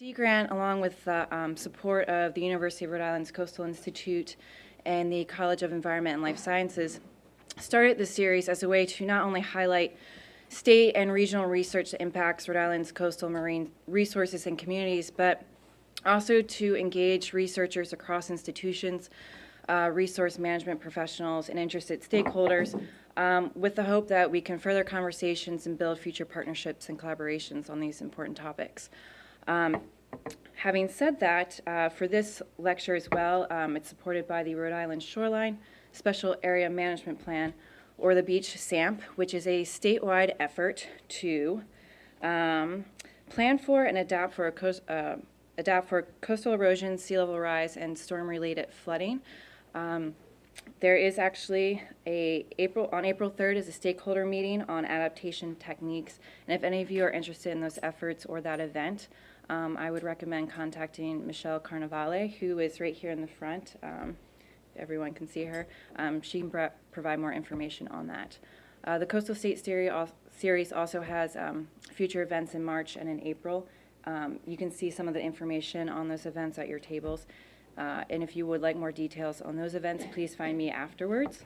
Sea Grant, along with the support of the University of Rhode Island's Coastal Institute and the College of Environment and Life Sciences, started this series as a way to not only highlight state and regional research that impacts Rhode Island's coastal marine resources and communities, but also to engage researchers across institutions, resource management professionals, and interested stakeholders with the hope that we can further conversations and build future partnerships and collaborations on these important topics. Having said that, for this lecture as well, it's supported by the Rhode Island Shoreline Special Area Management Plan, or the Beach SAMP, which is a statewide effort to plan for and adapt for coastal erosion, sea level rise, and storm-related flooding. There is actually on April 3rd is a stakeholder meeting on adaptation techniques, and if any of you are interested in those efforts or that event, I would recommend contacting Michelle Carnevale, who is right here in the front. Everyone can see her. She can provide more information on that. The Coastal State Series also has future events in March and in April. You can see some of the information on those events at your tables. And if you would like more details on those events, please find me afterwards.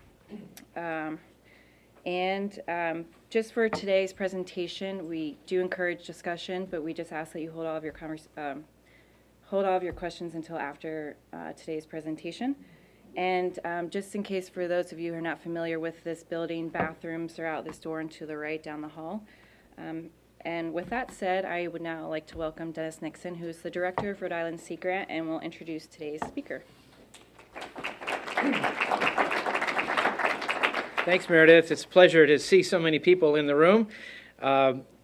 Just for today's presentation, we do encourage discussion, but we just ask that you hold all of your questions until after today's presentation. And just in case, for those of you who are not familiar with this building, bathrooms are out this door and to the right down the hall. And with that said, I would now like to welcome Dennis Nixon, who is the director of Rhode Island Sea Grant, and will introduce today's speaker. Thanks, Meredith. It's a pleasure to see so many people in the room.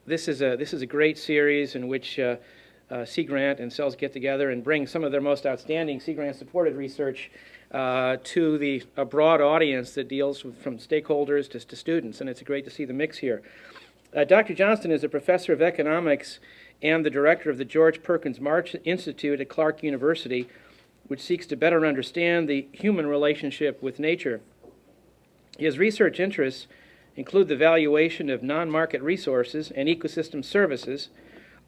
This is a great series in which Sea Grant and CELS get together and bring some of their most outstanding Sea Grant supported research to a broad audience that deals from stakeholders to students, and it's great to see the mix here. Dr. Johnston is a professor of economics and the director of the George Perkins March Institute at Clark University, which seeks to better understand the human relationship with nature. His research interests include the valuation of non-market resources and ecosystem services,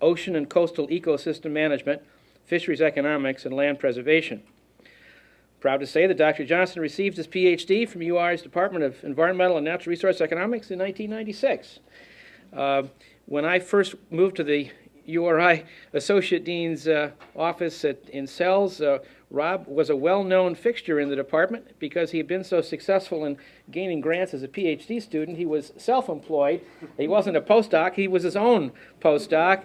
ocean and coastal ecosystem management, fisheries economics, and land preservation. Proud to say that Dr. Johnston received his PhD from URI's Department of Environmental and Natural Resource Economics in 1996. When I first moved to the URI Associate Dean's office in CELS, Rob was a well-known fixture in the department because he had been so successful in gaining grants as a PhD student. He was self-employed. He wasn't a postdoc. He was his own postdoc,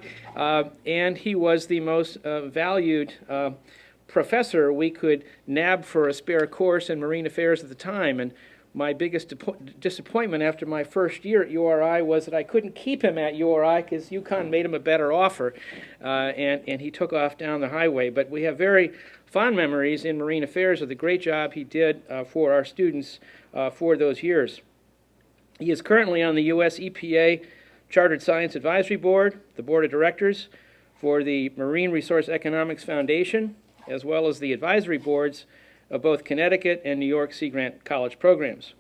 and he was the most valued professor we could nab for a spare course in marine affairs at the time. And my biggest disappointment after my first year at URI was that I couldn't keep him at URI because UConn made him a better offer, and he took off down the highway. But we have very fond memories in marine affairs of the great job he did for our students for those years. He is currently on the U.S. EPA Chartered Science Advisory Board, the Board of Directors for the Marine Resource Economics Foundation, as well as the advisory boards of both Connecticut and New York Sea Grant College programs.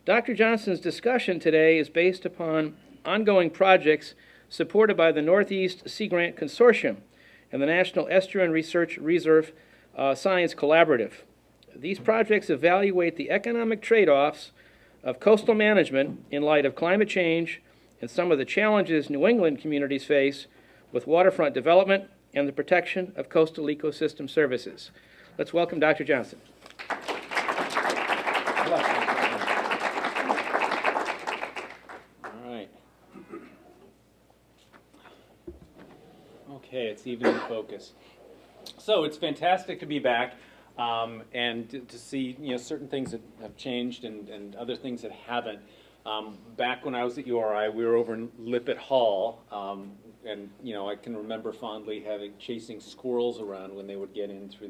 Dr. Johnston's discussion today is based upon ongoing projects supported by the Northeast Sea Grant Consortium and the National Estuarine Research Reserve Science Collaborative. These projects evaluate the economic trade-offs of coastal management in light of climate change and some of the challenges New England communities face with waterfront development and the protection of coastal ecosystem services. Let's welcome Dr. Johnston. All right. Okay, it's evening focus. So it's fantastic to be back and to see certain things that have changed and other things that haven't. Back when I was at URI, we were over in Lippett Hall. And I can remember fondly chasing squirrels around when they would get in through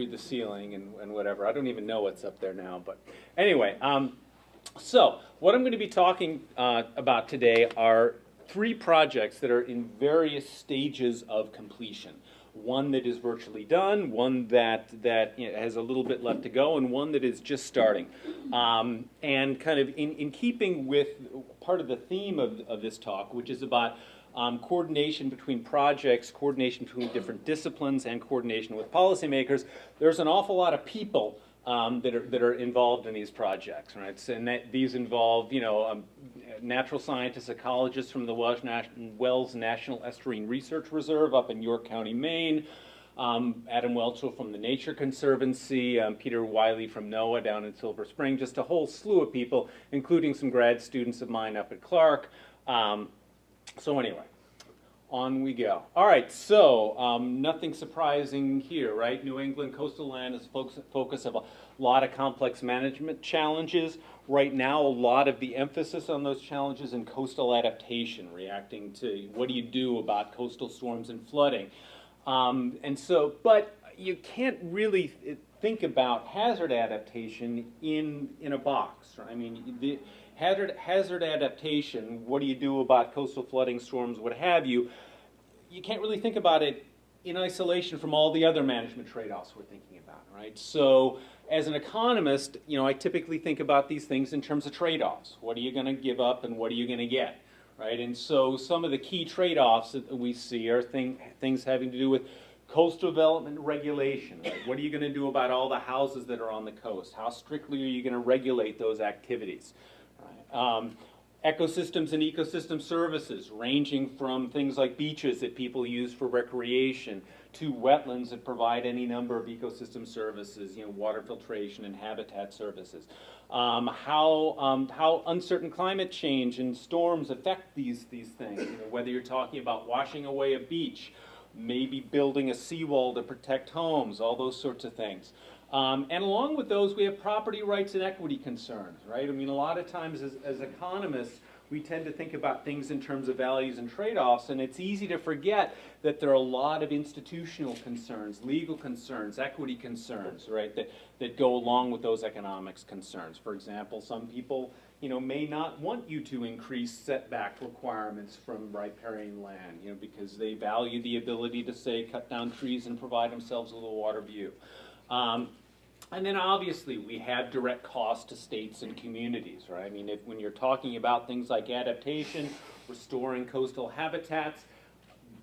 the ceiling and whatever. I don't even know what's up there now, but anyway. So what I'm going to be talking about today are 3 projects that are in various stages of completion. One that is virtually done, one that has a little bit left to go, and one that is just starting. And kind of in keeping with part of the theme of this talk, which is about coordination between projects, coordination between different disciplines, and coordination with policymakers. There's an awful lot of people that are involved in these projects, right? So, and these involve, natural scientists, ecologists from the Wells National Estuarine Research Reserve up in York County, Maine, Adam Welchel from the Nature Conservancy, Peter Wiley from NOAA down in Silver Spring, just a whole slew of people, including some grad students of mine up at Clark. So anyway, on we go. All right, so nothing surprising here, right? New England coastal land is focus of a lot of complex management challenges. Right now, a lot of the emphasis on those challenges in coastal adaptation, reacting to what do you do about coastal storms and flooding. But you can't really think about hazard adaptation in a box, right? I mean, the hazard adaptation, what do you do about coastal flooding, storms, what have you, you can't really think about it in isolation from all the other management trade-offs we're thinking about, right? So as an economist, I typically think about these things in terms of trade-offs. What are you going to give up and what are you going to get? Right, and so some of the key trade-offs that we see are things having to do with coastal development regulation. Right? What are you going to do about all the houses that are on the coast? How strictly are you going to regulate those activities? Right? Ecosystems and ecosystem services, ranging from things like beaches that people use for recreation to wetlands that provide any number of ecosystem services, water filtration and habitat services. How uncertain climate change and storms affect these things, whether you're talking about washing away a beach, maybe building a seawall to protect homes, all those sorts of things. And along with those, we have property rights and equity concerns, right? I mean, a lot of times as economists, we tend to think about things in terms of values and trade-offs, and it's easy to forget that there are a lot of institutional concerns, legal concerns, equity concerns, right, that go along with those economics concerns. For example, some people, may not want you to increase setback requirements from riparian land, because they value the ability to, say, cut down trees and provide themselves with a water view. And then obviously we have direct costs to states and communities, right? I mean, when you're talking about things like adaptation, restoring coastal habitats,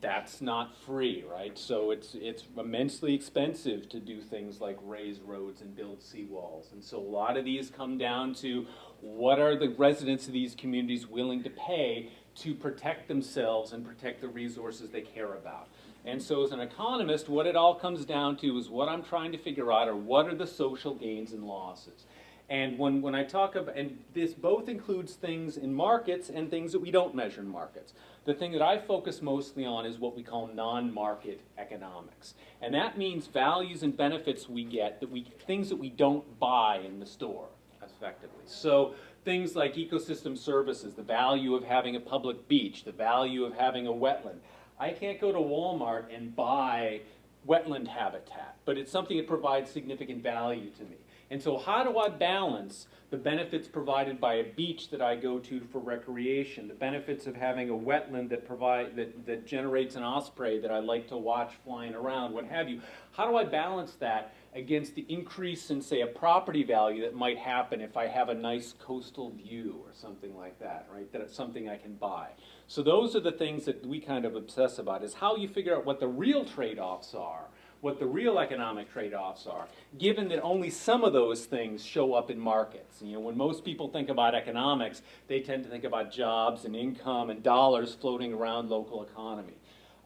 that's not free, right? So it's immensely expensive to do things like raise roads and build seawalls. And so a lot of these come down to what are the residents of these communities willing to pay to protect themselves and protect the resources they care about. And so as an economist, what it all comes down to is what I'm trying to figure out are what are the social gains and losses. And when I talk about, and this both includes things in markets and things that we don't measure in markets. The thing that I focus mostly on is what we call non-market economics. And that means values and benefits we get, things that we don't buy in the store, effectively. So things like ecosystem services, the value of having a public beach, the value of having a wetland. I can't go to Walmart and buy wetland habitat, but it's something that provides significant value to me. And so how do I balance the benefits provided by a beach that I go to for recreation, the benefits of having a wetland that generates an osprey that I like to watch flying around, what have you? How do I balance that against the increase in, say, a property value that might happen if I have a nice coastal view or something like that, right? That it's something I can buy. So those are the things that we kind of obsess about, is how you figure out what the real trade-offs are, what the real economic trade-offs are, given that only some of those things show up in markets. When most people think about economics, they tend to think about jobs and income and dollars floating around local economy.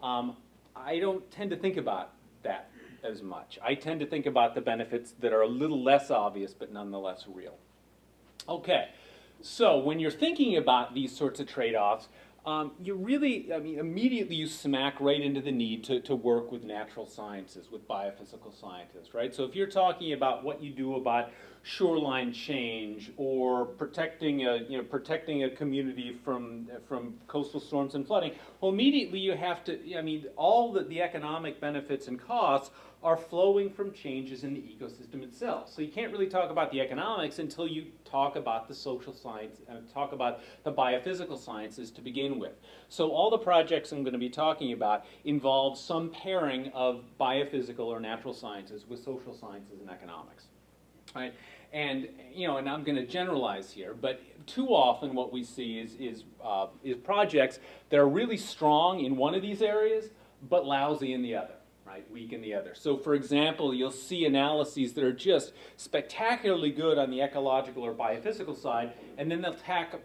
I don't tend to think about that as much. I tend to think about the benefits that are a little less obvious but nonetheless real. Okay, so when you're thinking about these sorts of trade-offs, you really, immediately you smack right into the need to work with natural sciences, with biophysical scientists, right? So if you're talking about what you do about shoreline change or protecting a community from coastal storms and flooding, well, immediately you have to, all the economic benefits and costs are flowing from changes in the ecosystem itself. So you can't really talk about the economics until you talk about the social science and talk about the biophysical sciences to begin with. So all the projects I'm going to be talking about involve some pairing of biophysical or natural sciences with social sciences and economics. Right? And and I'm going to generalize here, but too often what we see is projects that are really strong in one of these areas, but lousy in the other. Right, weak in the other. So for example, you'll see analyses that are just spectacularly good on the ecological or biophysical side, and then they'll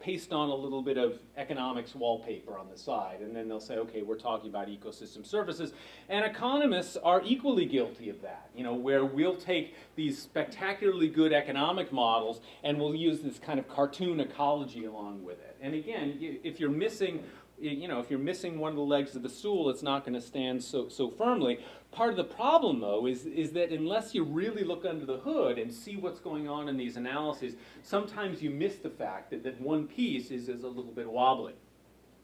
paste on a little bit of economics wallpaper on the side, and then they'll say, okay, we're talking about ecosystem services. And economists are equally guilty of that, where we'll take these spectacularly good economic models and we'll use this kind of cartoon ecology along with it. And again, if you're missing one of the legs of the stool, it's not going to stand so firmly. Part of the problem, though, is that unless you really look under the hood and see what's going on in these analyses, sometimes you miss the fact that one piece is a little bit wobbly.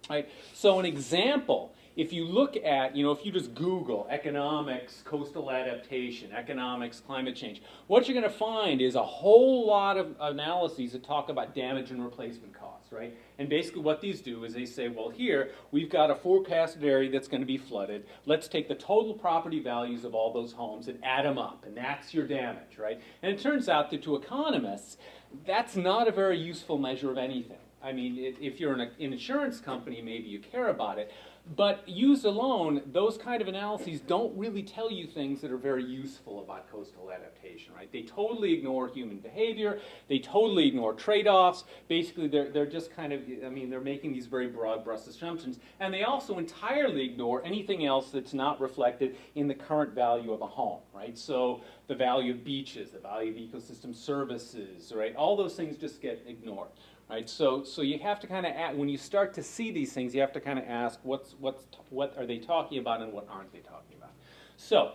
Right? So an example, if you look at, if you just Google economics, coastal adaptation, economics, climate change, what you're going to find is a whole lot of analyses that talk about damage and replacement costs, right? And basically what these do is they say, well, here, we've got a forecasted area that's going to be flooded. Let's take the total property values of all those homes and add them up, and that's your damage, right? And it turns out that to economists, that's not a very useful measure of anything. I mean, if you're an insurance company, maybe you care about it. But used alone, those kind of analyses don't really tell you things that are very useful about coastal adaptation, right? They totally ignore human behavior. They totally ignore trade-offs. Basically, they're just kind of, they're making these very broad brush assumptions. And they also entirely ignore anything else that's not reflected in the current value of a home, right? So the value of beaches, the value of ecosystem services, right? All those things just get ignored. Right, so you have to kind of, when you start to see these things, you have to kind of ask what are they talking about and what aren't they talking about. So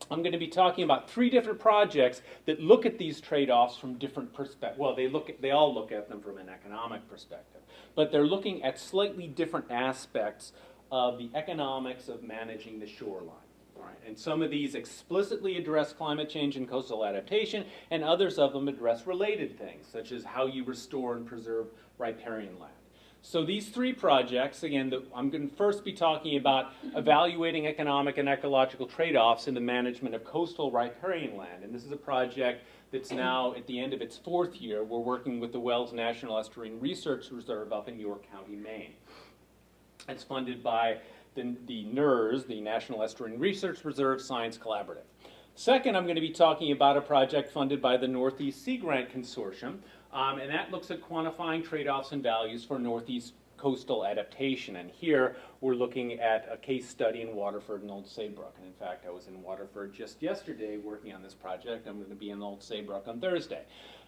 I'm going to be talking about 3 different projects that look at these trade-offs from different perspectives. Well, they all look at them from an economic perspective, but they're looking at slightly different aspects of the economics of managing the shoreline. Right. And some of these explicitly address climate change and coastal adaptation, and others of them address related things, such as how you restore and preserve riparian land. So these 3 projects, again, I'm going to first be talking about evaluating economic and ecological trade-offs in the management of coastal riparian land. And this is a project that's now at the end of its 4th year. We're working with the Wells National Estuarine Research Reserve up in York County, Maine. It's funded by the NERS, the National Estuarine Research Reserve Science Collaborative. Second, I'm going to be talking about a project funded by the Northeast Sea Grant Consortium, and that looks at quantifying trade-offs and values for Northeast coastal adaptation. And here we're looking at a case study in Waterford and Old Saybrook. And in fact, I was in Waterford just yesterday working on this project. I'm going to be in Old Saybrook on Thursday.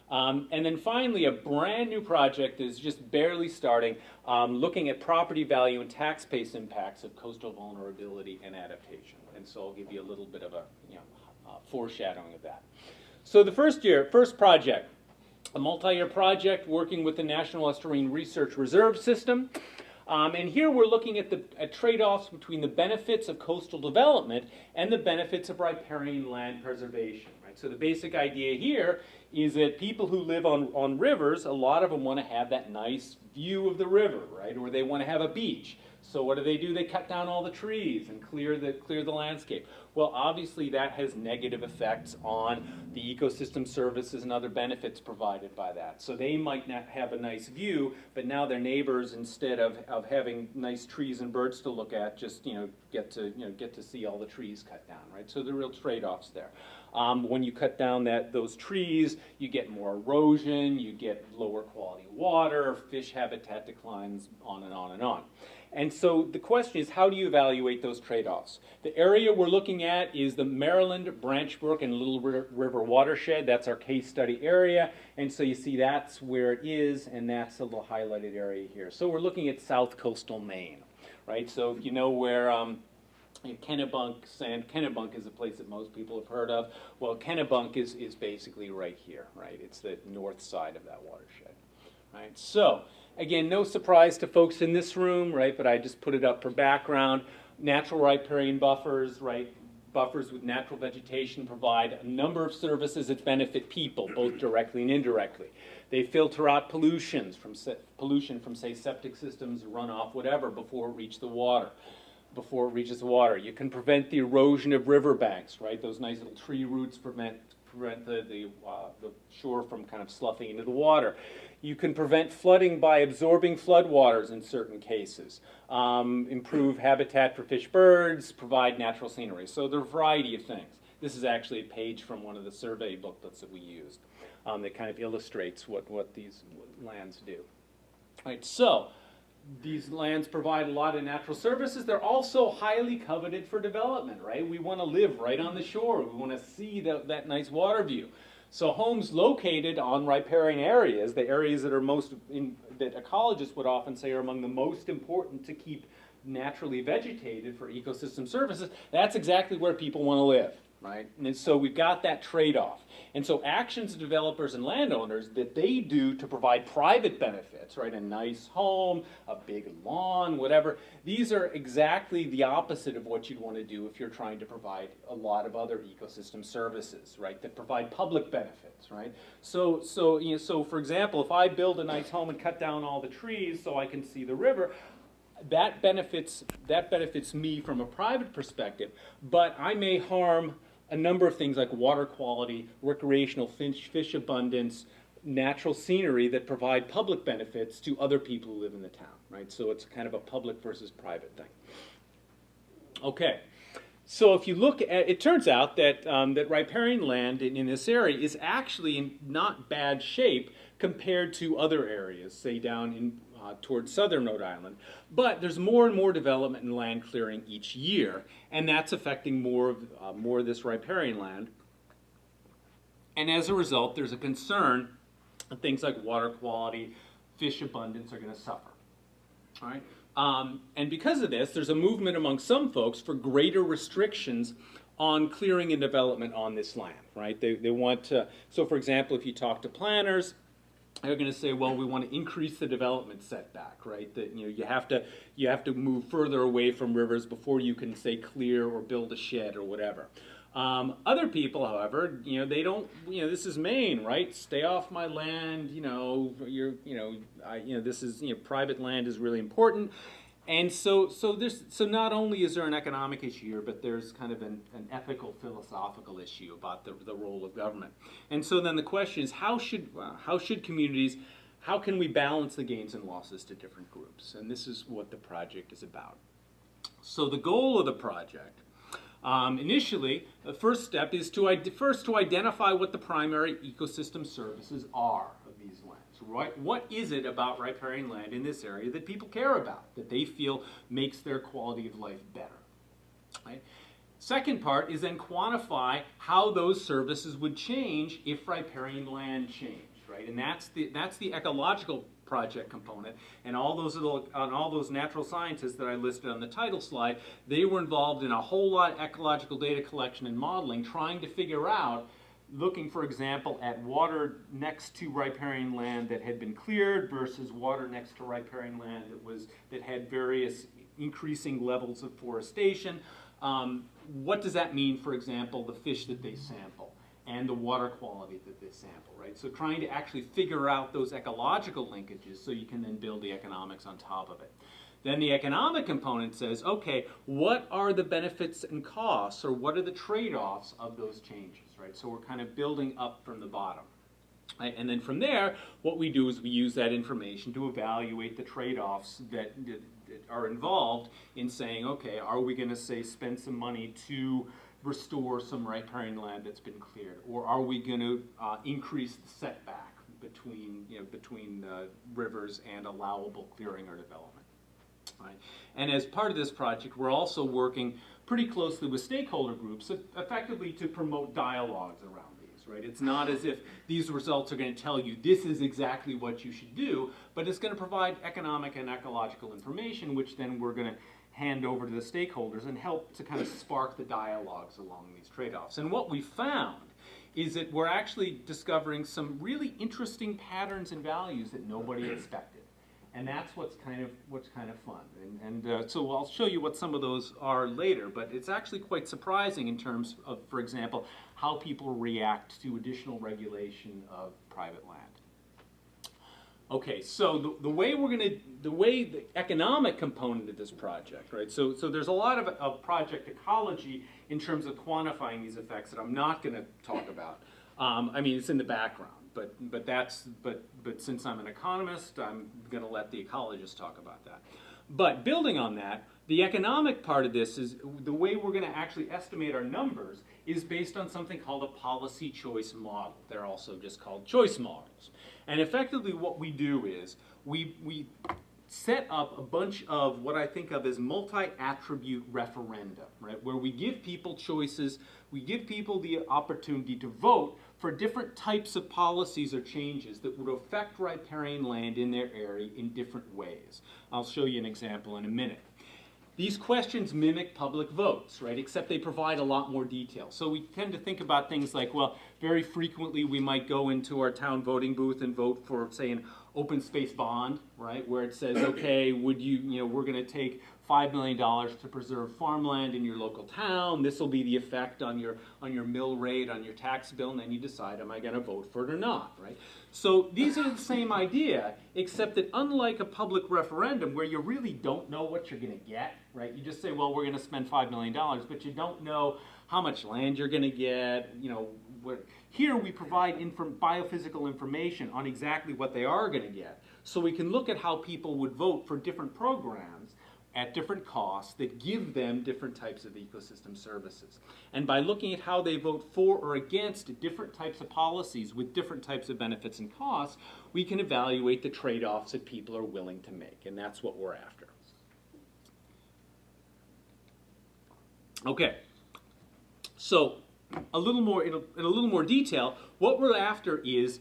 And then finally, a brand new project is just barely starting, looking at property value and tax base impacts of coastal vulnerability and adaptation. And so I'll give you a little bit of a foreshadowing of that. So the first project, a multi-year project working with the National Estuarine Research Reserve System. And here we're looking at trade-offs between the benefits of coastal development and the benefits of riparian land preservation. Right? So the basic idea here is that people who live on rivers, a lot of them want to have that nice view of the river, right? Or they want to have a beach. So what do? They cut down all the trees and clear the landscape. Well, obviously that has negative effects on the ecosystem services and other benefits provided by that. So they might not have a nice view, but now their neighbors, instead of having nice trees and birds to look at, just get to see all the trees cut down, right? So there are real trade-offs there. When you cut down those trees, you get more erosion, you get lower quality water, fish habitat declines, on and on and on. And so the question is, how do you evaluate those trade-offs? The area we're looking at is the Maryland, Branch Brook, and Little River watershed. That's our case study area. And so you see that's where it is, and that's a little highlighted area here. So we're looking at South Coastal Maine, right? So you know where Kennebunk is a place that most people have heard of. Well, Kennebunk is basically right here, right? It's the north side of that watershed, right? So again, no surprise to folks in this room, right? But I just put it up for background. Natural riparian buffers, right? Buffers with natural vegetation provide a number of services that benefit people, both directly and indirectly. They filter out pollution from, say, septic systems, runoff, whatever, before it reaches the water. You can prevent the erosion of riverbanks, right? Those nice little tree roots prevent prevent the shore from kind of sloughing into the water. You can prevent flooding by absorbing floodwaters in certain cases, improve habitat for fish, birds, provide natural scenery. So there are a variety of things. This is actually a page from one of the survey booklets that we used that kind of illustrates what these lands do. All right, so these lands provide a lot of natural services. They're also highly coveted for development, right? We want to live right on the shore. We want to see that nice water view. So homes located on riparian areas, the areas that are that ecologists would often say are among the most important to keep naturally vegetated for ecosystem services, that's exactly where people want to live, right? And so we've got that trade-off. And so actions of developers and landowners that they do to provide private benefits, right? A nice home, a big lawn, whatever, these are exactly the opposite of what you'd want to do if you're trying to provide a lot of other ecosystem services, right? That provide public benefits, right? So for example, if I build a nice home and cut down all the trees so I can see the river, that benefits me from a private perspective, but I may harm a number of things like water quality, recreational fish abundance, natural scenery that provide public benefits to other people who live in the town, right? So it's kind of a public versus private thing. Okay, so if you look at, it turns out that, that riparian land in this area is actually in not bad shape compared to other areas, say down in towards southern Rhode Island. But there's more and more development and land clearing each year, and that's affecting more of this riparian land. And as a result, there's a concern that things like water quality, fish abundance are going to suffer. All right? And because of this, there's a movement among some folks for greater restrictions on clearing and development on this land, right? They want to, so for example, if you talk to planners, they're going to say, well, we want to increase the development setback, right? That you have to move further away from rivers before you can say clear or build a shed or whatever. Other people, however, they don't. This is Maine, right? Stay off my land. This is private land is really important. And so not only is there an economic issue here, but there's kind of an ethical, philosophical issue about the role of government. And so then the question is, how should communities, how can we balance the gains and losses to different groups? And this is what the project is about. So the goal of the project, initially, the first step is to identify what the primary ecosystem services are of these lands. Right? What is it about riparian land in this area that people care about, that they feel makes their quality of life better? Right? Second part is then quantify how those services would change if riparian land changed, right? And that's the ecological project component. And all those natural scientists that I listed on the title slide, they were involved in a whole lot of ecological data collection and modeling, trying to figure out, looking, for example, at water next to riparian land that had been cleared versus water next to riparian land that had various increasing levels of forestation. What does that mean, for example, the fish that they sample and the water quality that they sample, right? So trying to actually figure out those ecological linkages so you can then build the economics on top of it. Then the economic component says, okay, what are the benefits and costs, or what are the trade-offs of those changes, right? So we're kind of building up from the bottom. Right? And then from there, what we do is we use that information to evaluate the trade-offs that are involved in saying, okay, are we going to, say, spend some money to restore some riparian land that's been cleared, or are we going to increase the setback between rivers and allowable clearing or development? Right. And as part of this project, we're also working pretty closely with stakeholder groups, effectively to promote dialogues around these, right? It's not as if these results are going to tell you this is exactly what you should do, but it's going to provide economic and ecological information, which then we're going to hand over to the stakeholders and help to kind of spark the dialogues along these trade-offs. And what we found is that we're actually discovering some really interesting patterns and values that nobody expected. And that's what's kind of fun. And so I'll show you what some of those are later, but it's actually quite surprising in terms of, for example, how people react to additional regulation of private land. Okay, so the way the economic component of this project, right? So there's a lot of project ecology in terms of quantifying these effects that I'm not going to talk about. I mean, it's in the background, but since I'm an economist, I'm going to let the ecologists talk about that. But building on that, the economic part of this is the way we're going to actually estimate our numbers is based on something called a policy choice model. They're also just called choice models. And effectively what we do is we set up a bunch of what I think of as multi-attribute referenda, right? Where we give people choices, we give people the opportunity to vote for different types of policies or changes that would affect riparian land in their area in different ways. I'll show you an example in a minute. These questions mimic public votes, right, except they provide a lot more detail. So we tend to think about things like, well, very frequently we might go into our town voting booth and vote for, say, an open space bond, right, where it says, okay, would you, we're going to take $5 million to preserve farmland in your local town. This will be the effect on your mill rate, on your tax bill, and then you decide, am I going to vote for it or not, right? So these are the same idea, except that unlike a public referendum where you really don't know what you're going to get, right? You just say, well, we're going to spend $5 million, but you don't know how much land you're going to get, Here we provide biophysical information on exactly what they are going to get. So we can look at how people would vote for different programs at different costs that give them different types of ecosystem services. And by looking at how they vote for or against different types of policies with different types of benefits and costs, we can evaluate the trade-offs that people are willing to make, and that's what we're after. Okay, so in a little more detail, what we're after is,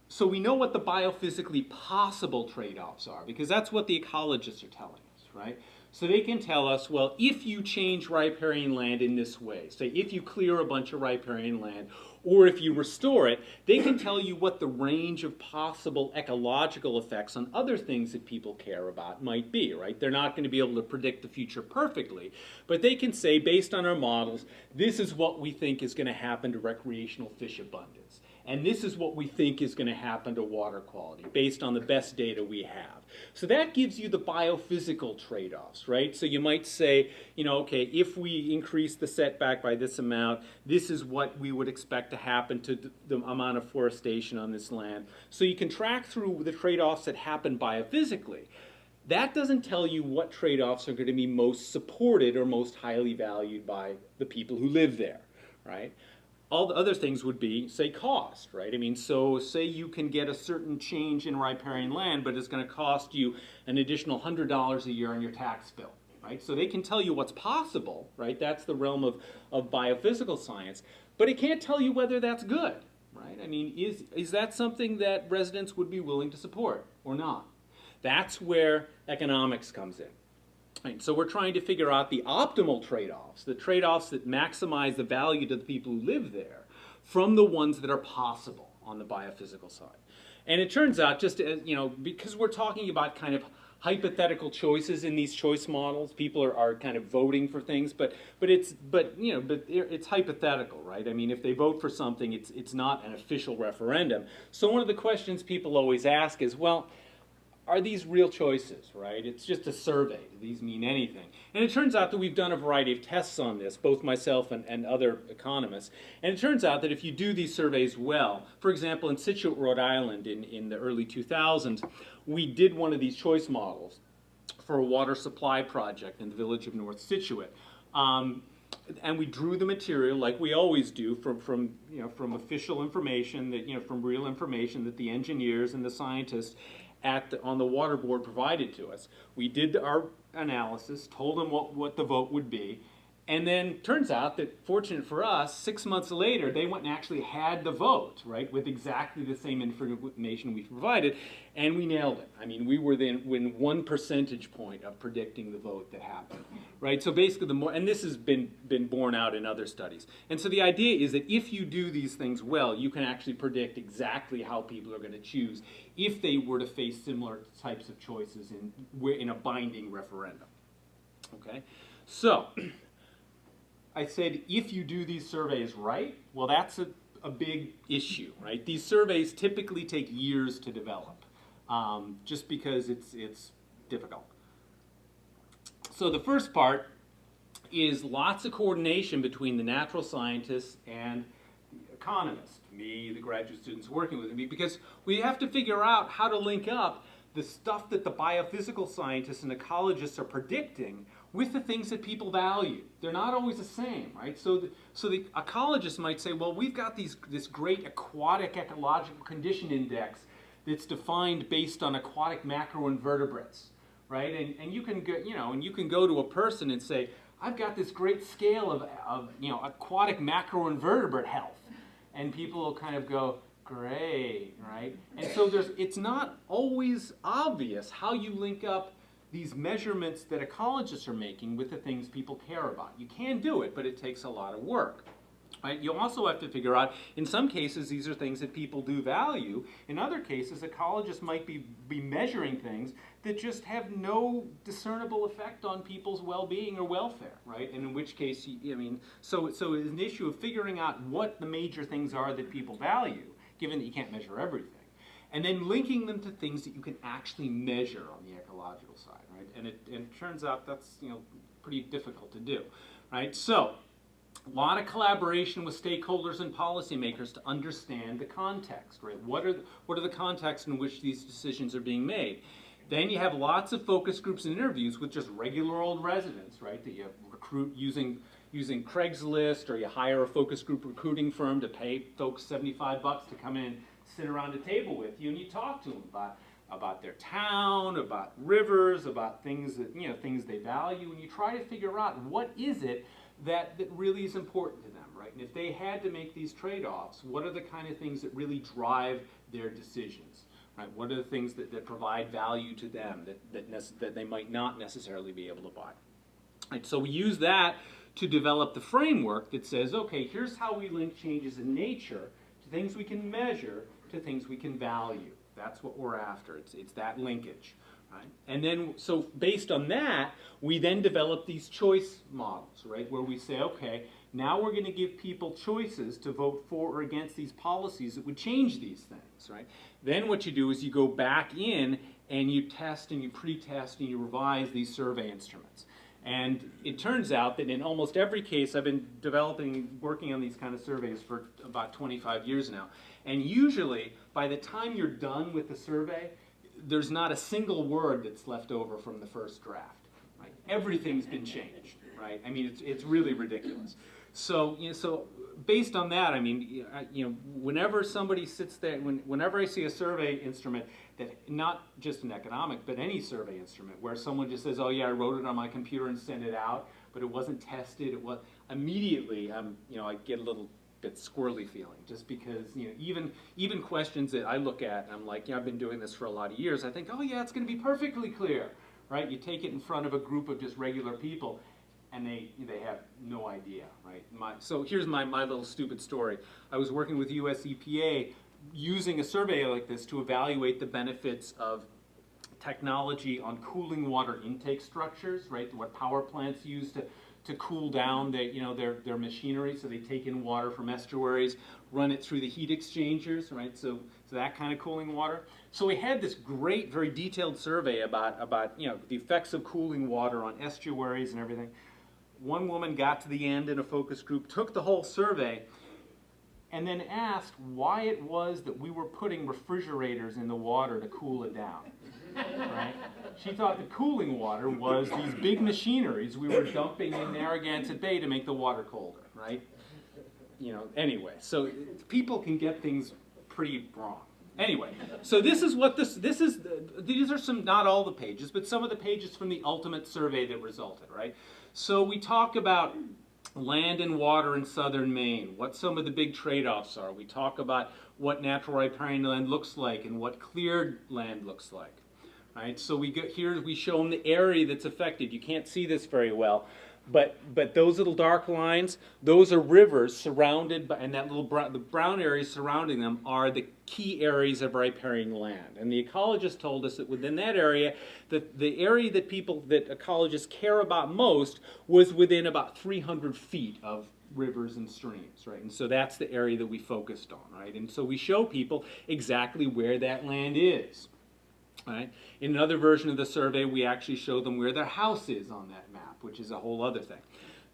so we know what the biophysically possible trade-offs are, because that's what the ecologists are telling us, right? So they can tell us, well, if you change riparian land in this way, say if you clear a bunch of riparian land, or if you restore it, they can tell you what the range of possible ecological effects on other things that people care about might be, right? They're not going to be able to predict the future perfectly, but they can say, based on our models, this is what we think is going to happen to recreational fish abundance. And this is what we think is going to happen to water quality based on the best data we have. So that gives you the biophysical trade-offs, right? So you might say, okay, if we increase the setback by this amount, this is what we would expect to happen to the amount of forestation on this land. So you can track through the trade-offs that happen biophysically. That doesn't tell you what trade-offs are going to be most supported or most highly valued by the people who live there, right? All the other things would be, say, cost, right? I mean, so say you can get a certain change in riparian land, but it's going to cost you an additional $100 a year on your tax bill, right? So they can tell you what's possible, right? That's the realm of biophysical science, but it can't tell you whether that's good, right? I mean, is that something that residents would be willing to support or not? That's where economics comes in. Right, so we're trying to figure out the optimal trade-offs, the trade-offs that maximize the value to the people who live there from the ones that are possible on the biophysical side. And it turns out, just as, because we're talking about kind of hypothetical choices in these choice models, people are kind of voting for things, but it's hypothetical, right? I mean, if they vote for something, it's not an official referendum. So one of the questions people always ask is, well, are these real choices, right? It's just a survey. Do these mean anything? And it turns out that we've done a variety of tests on this, both myself and other economists. And it turns out that if you do these surveys well, for example, in Scituate, Rhode Island in the early 2000s, we did one of these choice models for a water supply project in the village of North Scituate. And we drew the material like we always do from official information, from real information that the engineers and the scientists on the water board provided to us. We did our analysis, told them what the vote would be, and then turns out that, fortunate for us, 6 months later, they went and actually had the vote, right, with exactly the same information we provided, and we nailed it. I mean, we were within 1 percentage point of predicting the vote that happened, right? So basically, and this has been borne out in other studies. And so the idea is that if you do these things well, you can actually predict exactly how people are going to choose if they were to face similar types of choices in a binding referendum, okay? So I said, if you do these surveys right, well, that's a big issue, right? These surveys typically take years to develop, just because it's difficult. So the first part is lots of coordination between the natural scientists and economist, me, the graduate students working with me, because we have to figure out how to link up the stuff that the biophysical scientists and ecologists are predicting with the things that people value. They're not always the same, right? So the ecologists might say, well, we've got this great aquatic ecological condition index that's defined based on aquatic macroinvertebrates, right? And you can go, and you can go to a person and say, I've got this great scale of aquatic macroinvertebrate health, and people will kind of go, great, right? And so it's not always obvious how you link up these measurements that ecologists are making with the things people care about. You can do it, but it takes a lot of work. Right? You also have to figure out, in some cases, these are things that people do value. In other cases, ecologists might be measuring things that just have no discernible effect on people's well-being or welfare, right? And in which case, so it's an issue of figuring out what the major things are that people value, given that you can't measure everything, and then linking them to things that you can actually measure on the ecological side, right? And it turns out that's pretty difficult to do, right? So a lot of collaboration with stakeholders and policymakers to understand the context, right? What are the contexts in which these decisions are being made? Then you have lots of focus groups and interviews with just regular old residents, right? That you recruit using Craigslist, or you hire a focus group recruiting firm to pay folks $75 to come in and sit around a table with you, and you talk to them about their town, about rivers, about things that things they value, and you try to figure out what is it that really is important to them, right? And if they had to make these trade-offs, what are the kind of things that really drive their decisions, right? What are the things that provide value to them that they might not necessarily be able to buy? Right, so we use that to develop the framework that says, okay, here's how we link changes in nature to things we can measure, to things we can value. That's what we're after. It's that linkage. Right? And then, so based on that, we then develop these choice models, right? Where we say, okay, now we're going to give people choices to vote for or against these policies that would change these things, right? Then what you do is you go back in and you test and you pre-test and you revise these survey instruments. And it turns out that in almost every case, I've been working on these kind of surveys for about 25 years now. And usually, by the time you're done with the survey, there's not a single word that's left over from the first draft. Right? Everything's been changed. Right? I mean, it's really ridiculous. So so based on that, I mean, whenever somebody sits there, whenever I see a survey instrument that, not just an economic, but any survey instrument, where someone just says, oh yeah, I wrote it on my computer and sent it out, but it wasn't tested, immediately, I get a little bit squirrely feeling, just because, even questions that I look at, and I'm like, I've been doing this for a lot of years, I think, oh yeah, it's going to be perfectly clear, right? You take it in front of a group of just regular people, and they have no idea, right? So here's my little stupid story. I was working with US EPA using a survey like this to evaluate the benefits of technology on cooling water intake structures, right? What power plants use to cool down their machinery, so they take in water from estuaries, run it through the heat exchangers, right? So that kind of cooling water. So we had this great, very detailed survey about the effects of cooling water on estuaries and everything. One woman got to the end in a focus group, took the whole survey, and then asked why it was that we were putting refrigerators in the water to cool it down. Right? She thought the cooling water was these big machineries we were dumping in Narragansett Bay to make the water colder, right? Anyway, so people can get things pretty wrong. Anyway, so this is what these are some, not all the pages, but some of the pages from the ultimate survey that resulted, right? So we talk about land and water in southern Maine, what some of the big trade-offs are. We talk about what natural riparian land looks like and what cleared land looks like. Right? So we show them the area that's affected. You can't see this very well, but those little dark lines, those are rivers surrounded by, and that the brown areas surrounding them are the key areas of riparian land. And the ecologists told us that within that area, the area that ecologists care about most was within about 300 feet of rivers and streams, right? And so that's the area that we focused on, right? And so we show people exactly where that land is. Right? In another version of the survey, we actually show them where their house is on that map, which is a whole other thing.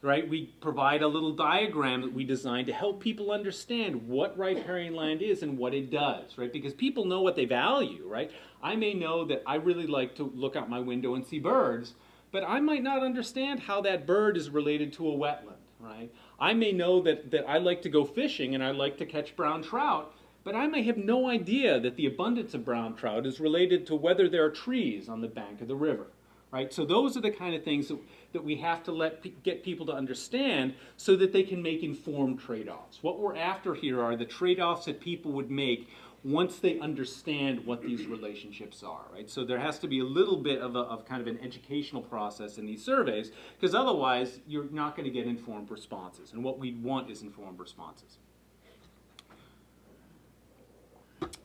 right? We provide a little diagram that we designed to help people understand what riparian land is and what it does, right? Because people know what they value, right? I may know that I really like to look out my window and see birds, but I might not understand how that bird is related to a wetland, right? I may know that I like to go fishing and I like to catch brown trout, but I may have no idea that the abundance of brown trout is related to whether there are trees on the bank of the river. Right? So those are the kind of things that we have to get people to understand so that they can make informed trade-offs. What we're after here are the trade-offs that people would make once they understand what these relationships are. Right? So there has to be a little bit of kind of an educational process in these surveys, because otherwise you're not going to get informed responses. And what we want is informed responses.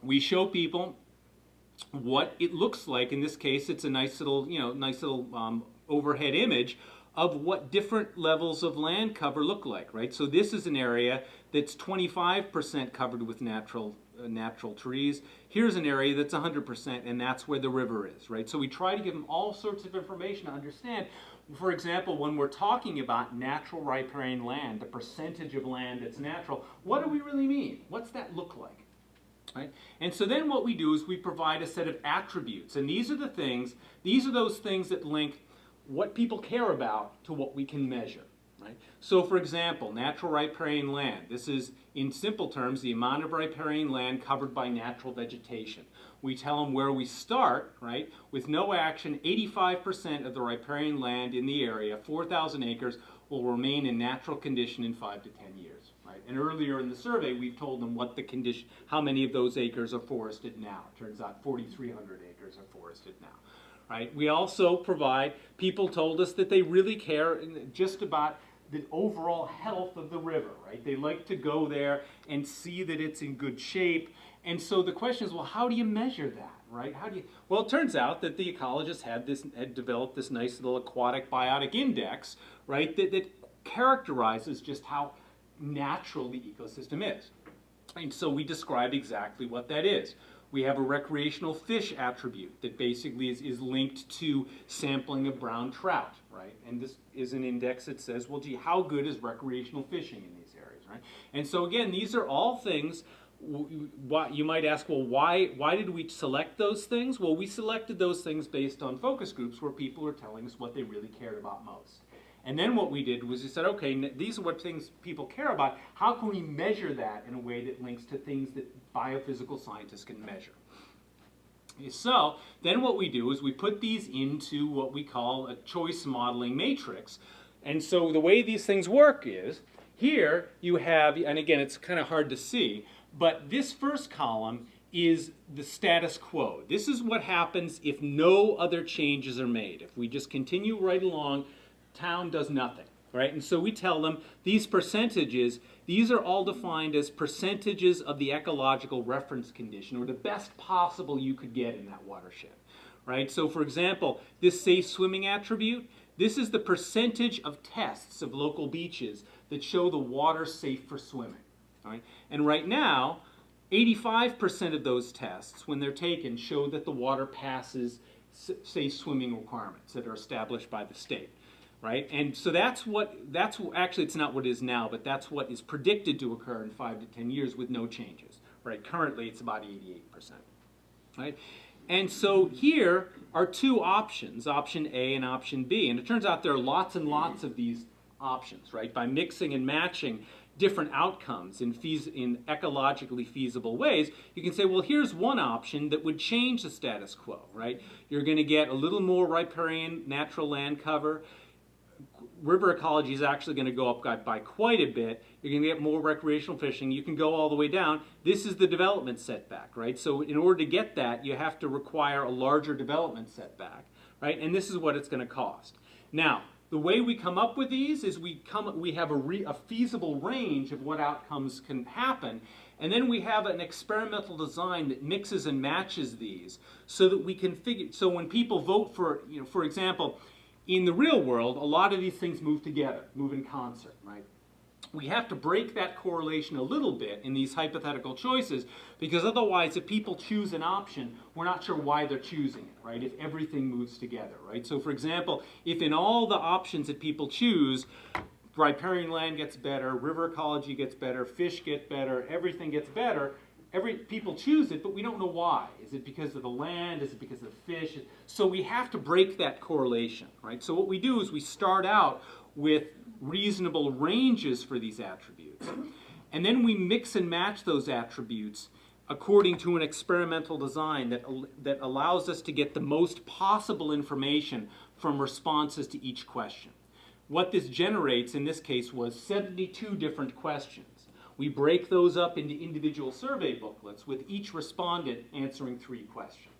We show people what it looks like. In this case, it's a nice little, overhead image of what different levels of land cover look like, right? So this is an area that's 25% covered with natural trees. Here's an area that's 100%, and that's where the river is, right? So we try to give them all sorts of information to understand. For example, when we're talking about natural riparian land, the percentage of land that's natural, what do we really mean? What's that look like? Right? And so then what we do is we provide a set of attributes. And these are those things that link what people care about to what we can measure. Right? So for example, natural riparian land. This is, in simple terms, the amount of riparian land covered by natural vegetation. We tell them where we start, right? With no action, 85% of the riparian land in the area, 4,000 acres, will remain in natural condition in 5 to 10 years. Right? And earlier in the survey, we've told them what the condition, how many of those acres are forested now. It turns out 4,300 acres are forested now. Right? We also provide, people told us that they really care just about the overall health of the river. Right? They like to go there and see that it's in good shape. And so the question is, well, how do you measure that? Right? Well, it turns out that the ecologists had developed this nice little aquatic biotic index, right, that characterizes just how natural the ecosystem is. And so we describe exactly what that is. We have a recreational fish attribute that basically is linked to sampling of brown trout, right? And this is an index that says, well, gee, how good is recreational fishing in these areas, right? And so again, these are all things. You might ask, well, why did we select those things? Well, we selected those things based on focus groups where people were telling us what they really cared about most. And then what we did was we said, okay, these are what things people care about. How can we measure that in a way that links to things that biophysical scientists can measure? So then what we do is we put these into what we call a choice modeling matrix. And so the way these things work is, here you have, and again, it's kind of hard to see, but this first column is the status quo. This is what happens if no other changes are made. If we just continue right along, town does nothing, right? And so we tell them these percentages, these are all defined as percentages of the ecological reference condition, or the best possible you could get in that watershed, right? So for example, this safe swimming attribute, this is the percentage of tests of local beaches that show the water safe for swimming, right? And right now, 85% of those tests, when they're taken, show that the water passes safe swimming requirements that are established by the state. Right? And so actually it's not what it is now, but that's what is predicted to occur in 5 to 10 years with no changes. Right? Currently it's about 88%. Right? And so here are two options, option A and option B. And it turns out there are lots and lots of these options, right? By mixing and matching different outcomes in ecologically feasible ways, you can say, well, here's one option that would change the status quo, right? You're going to get a little more riparian natural land cover. River ecology is actually going to go up by quite a bit. You're going to get more recreational fishing. You can go all the way down. This is the development setback, right? So in order to get that, you have to require a larger development setback, right? And this is what it's going to cost. Now, the way we come up with these is we have a feasible range of what outcomes can happen, and then we have an experimental design that mixes and matches these so that we can figure. So when people vote for example, in the real world, a lot of these things move together, move in concert, right? We have to break that correlation a little bit in these hypothetical choices, because otherwise if people choose an option, we're not sure why they're choosing it, right? If everything moves together, right? So for example, if in all the options that people choose, riparian land gets better, river ecology gets better, fish get better, everything gets better. People choose it, but we don't know why. Is it because of the land? Is it because of the fish? So we have to break that correlation, right? So what we do is we start out with reasonable ranges for these attributes, and then we mix and match those attributes according to an experimental design that allows us to get the most possible information from responses to each question. What this generates in this case was 72 different questions. We break those up into individual survey booklets with each respondent answering 3 questions.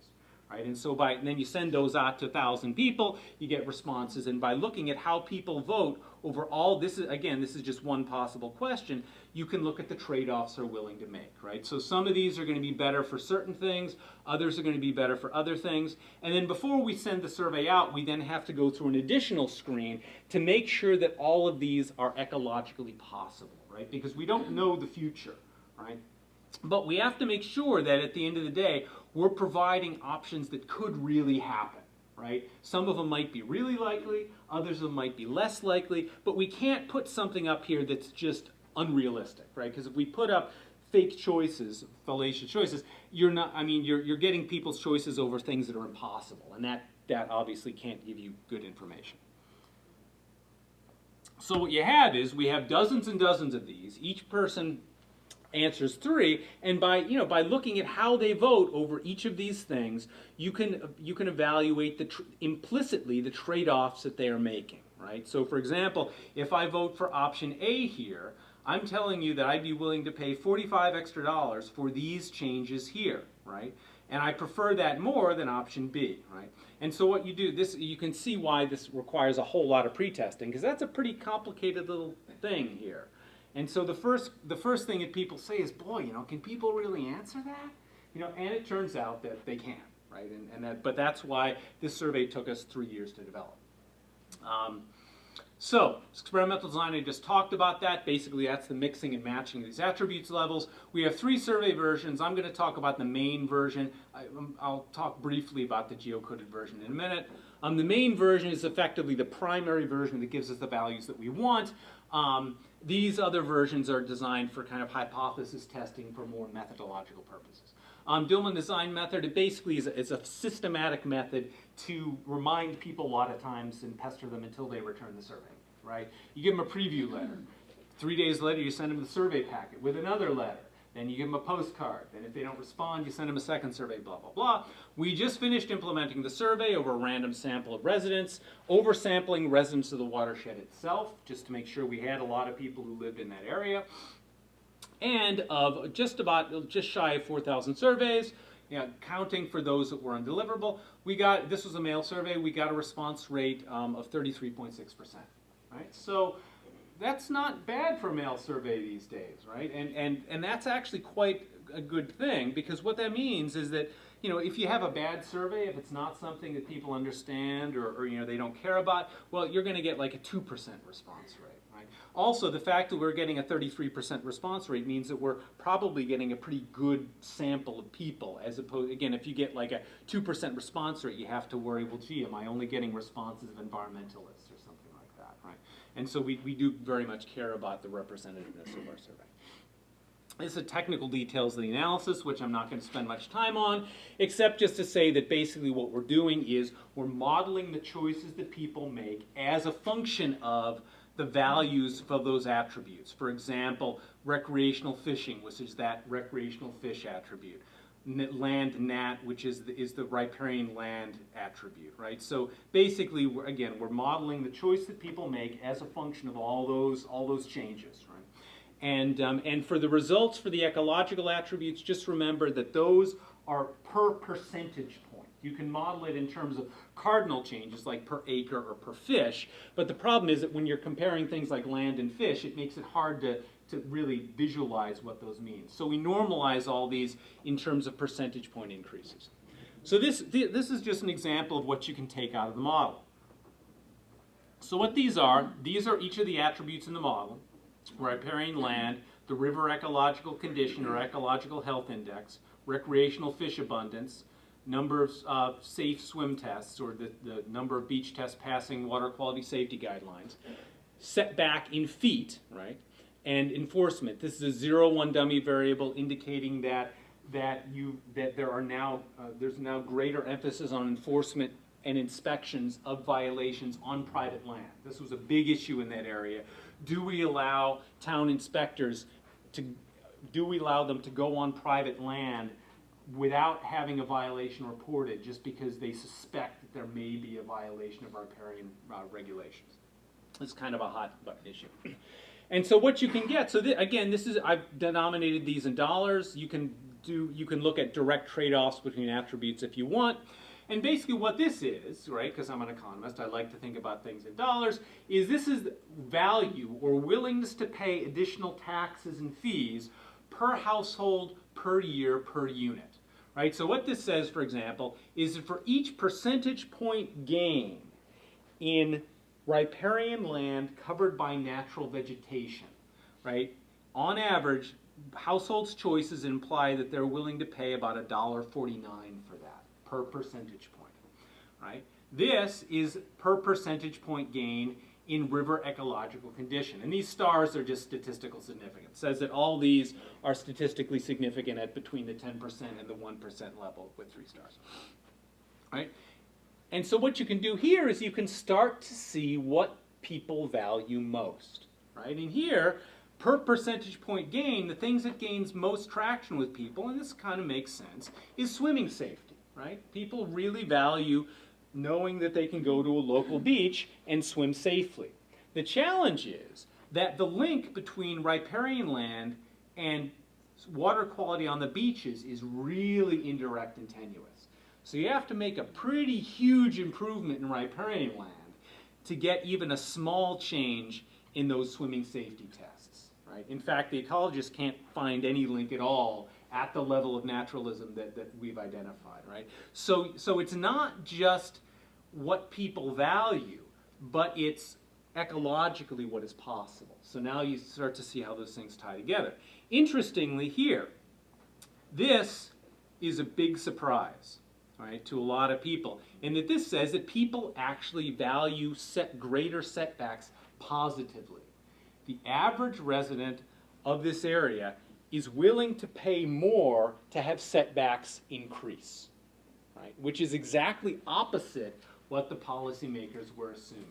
Right? And so and then you send those out to 1,000 people, you get responses, and by looking at how people vote over all, this is just one possible question, you can look at the trade-offs they're willing to make, right? So some of these are going to be better for certain things, others are going to be better for other things, and then before we send the survey out, we then have to go through an additional screen to make sure that all of these are ecologically possible, right? Because we don't know the future, right? But we have to make sure that at the end of the day, we're providing options that could really happen, right? Some of them might be really likely, others of them might be less likely, but we can't put something up here that's just unrealistic, right? Because if we put up fake choices, fallacious choices, you're getting people's choices over things that are impossible, and that obviously can't give you good information. So what you have is we have dozens and dozens of these. Each person answers 3, and by looking at how they vote over each of these things, you can evaluate implicitly the trade-offs that they are making, right? So for example, if I vote for option A here, I'm telling you that I'd be willing to pay $45 extra for these changes here, right? And I prefer that more than option B, right? And so what you do, you can see why this requires a whole lot of pretesting, because that's a pretty complicated little thing here. And so the first thing that people say is, boy, can people really answer that? And it turns out that they can, right? But that's why this survey took us 3 years to develop. So experimental design, I just talked about that. Basically, that's the mixing and matching of these attributes levels. We have 3 survey versions. I'm going to talk about the Maine version. I'll talk briefly about the geocoded version in a minute. The Maine version is effectively the primary version that gives us the values that we want. These other versions are designed for kind of hypothesis testing for more methodological purposes. Dillman design method, it basically is a systematic method to remind people a lot of times and pester them until they return the survey, right? You give them a preview letter. 3 days later, you send them the survey packet with another letter. Then you give them a postcard. Then if they don't respond, you send them a second survey, blah, blah, blah. We just finished implementing the survey over a random sample of residents, oversampling residents of the watershed itself, just to make sure we had a lot of people who lived in that area. And of just shy of 4,000 surveys, counting for those that were undeliverable, this was a mail survey, we got a response rate of 33.6%, right? So that's not bad for a mail survey these days, right? And that's actually quite a good thing, because what that means is that, if you have a bad survey, if it's not something that people understand or they don't care about, well, you're going to get like a 2% response rate. Also, the fact that we're getting a 33% response rate means that we're probably getting a pretty good sample of people, as opposed, again, if you get like a 2% response rate, you have to worry, well, gee, am I only getting responses of environmentalists or something like that, right? And so we do very much care about the representativeness of our survey. This is the technical details of the analysis, which I'm not going to spend much time on, except just to say that basically what we're doing is we're modeling the choices that people make as a function of the values of those attributes. For example, recreational fishing, which is that recreational fish attribute. Land nat, which is the riparian land attribute, right? So basically, we're modeling the choice that people make as a function of all those changes, right? And for the results for the ecological attributes, just remember that those are per percentage point. You can model it in terms of cardinal changes like per acre or per fish, but the problem is that when you're comparing things like land and fish, it makes it hard to really visualize what those mean. So we normalize all these in terms of percentage point increases. So this is just an example of what you can take out of the model. So what these are each of the attributes in the model: riparian land, the river ecological condition or ecological health index, recreational fish abundance, number of safe swim tests, or the number of beach tests passing water quality safety guidelines, setback in feet, right? And enforcement. This is a 0-1 dummy variable indicating that there are now there's now greater emphasis on enforcement and inspections of violations on private land. This was a big issue in that area. Do we allow town inspectors do we allow them to go on private land without having a violation reported just because they suspect that there may be a violation of riparian regulations? It's kind of a hot button issue. And so what you can get, so again, this is, I've denominated these in dollars. You can look at direct trade-offs between attributes if you want. And basically what this is, right, because I'm an economist, I like to think about things in dollars, is this is value or willingness to pay additional taxes and fees per household, per year, per unit, right? So what this says, for example, is that for each percentage point gain in riparian land covered by natural vegetation, right, on average, households' choices imply that they're willing to pay about $1.49 for that per percentage point, right? This is per percentage point gain in river ecological condition. And these stars are just statistical significance. It says that all these are statistically significant at between the 10% and the 1% level with 3 stars, right? And so what you can do here is you can start to see what people value most, right? And here, per percentage point gain, the things that gains most traction with people, and this kind of makes sense, is swimming safety, right? People really value knowing that they can go to a local beach and swim safely. The challenge is that the link between riparian land and water quality on the beaches is really indirect and tenuous. So you have to make a pretty huge improvement in riparian land to get even a small change in those swimming safety tests, right? In fact, the ecologists can't find any link at all at the level of naturalism that we've identified, right? So it's not just what people value, but it's ecologically what is possible. So now you start to see how those things tie together. Interestingly here, this is a big surprise, right, to a lot of people, in that this says that people actually value greater setbacks positively. The average resident of this area is willing to pay more to have setbacks increase, right, which is exactly opposite what the policymakers were assuming,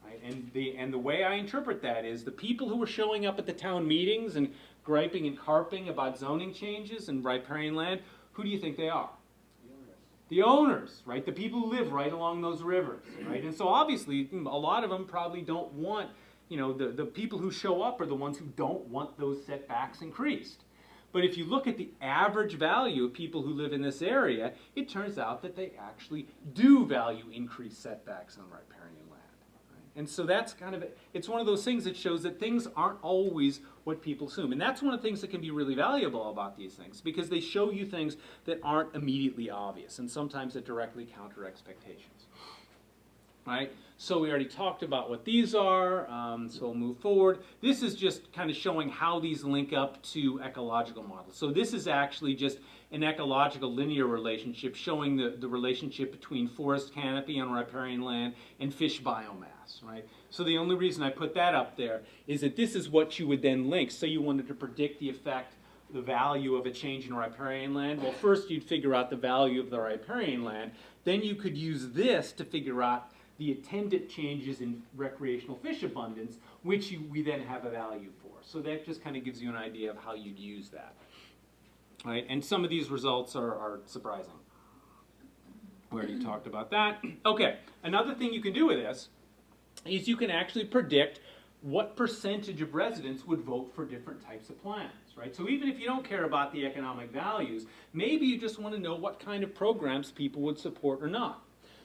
right? And the way I interpret that is the people who were showing up at the town meetings and griping and carping about zoning changes and riparian land, who do you think they are? The owners, right? The people who live right along those rivers, right? And so obviously a lot of them probably don't want, you know, the people who show up are the ones who don't want those setbacks increased. But if you look at the average value of people who live in this area, it turns out that they actually do value increased setbacks on riparian land, right? And so that's kind of, it's one of those things that shows that things aren't always what people assume. And that's one of the things that can be really valuable about these things, because they show you things that aren't immediately obvious, and sometimes that directly counter expectations, right? So we already talked about what these are, so we'll move forward. This is just kind of showing how these link up to ecological models. So this is actually just an ecological linear relationship showing the relationship between forest canopy on riparian land and fish biomass, right? So the only reason I put that up there is that this is what you would then link. So you wanted to predict the effect, the value of a change in riparian land. Well, first you'd figure out the value of the riparian land. Then you could use this to figure out the attendant changes in recreational fish abundance, which we then have a value for. So that just kind of gives you an idea of how you'd use that. Right? And some of these results are surprising. We already talked about that. Okay, another thing you can do with this is you can actually predict what percentage of residents would vote for different types of plans. Right? So even if you don't care about the economic values, maybe you just want to know what kind of programs people would support or not.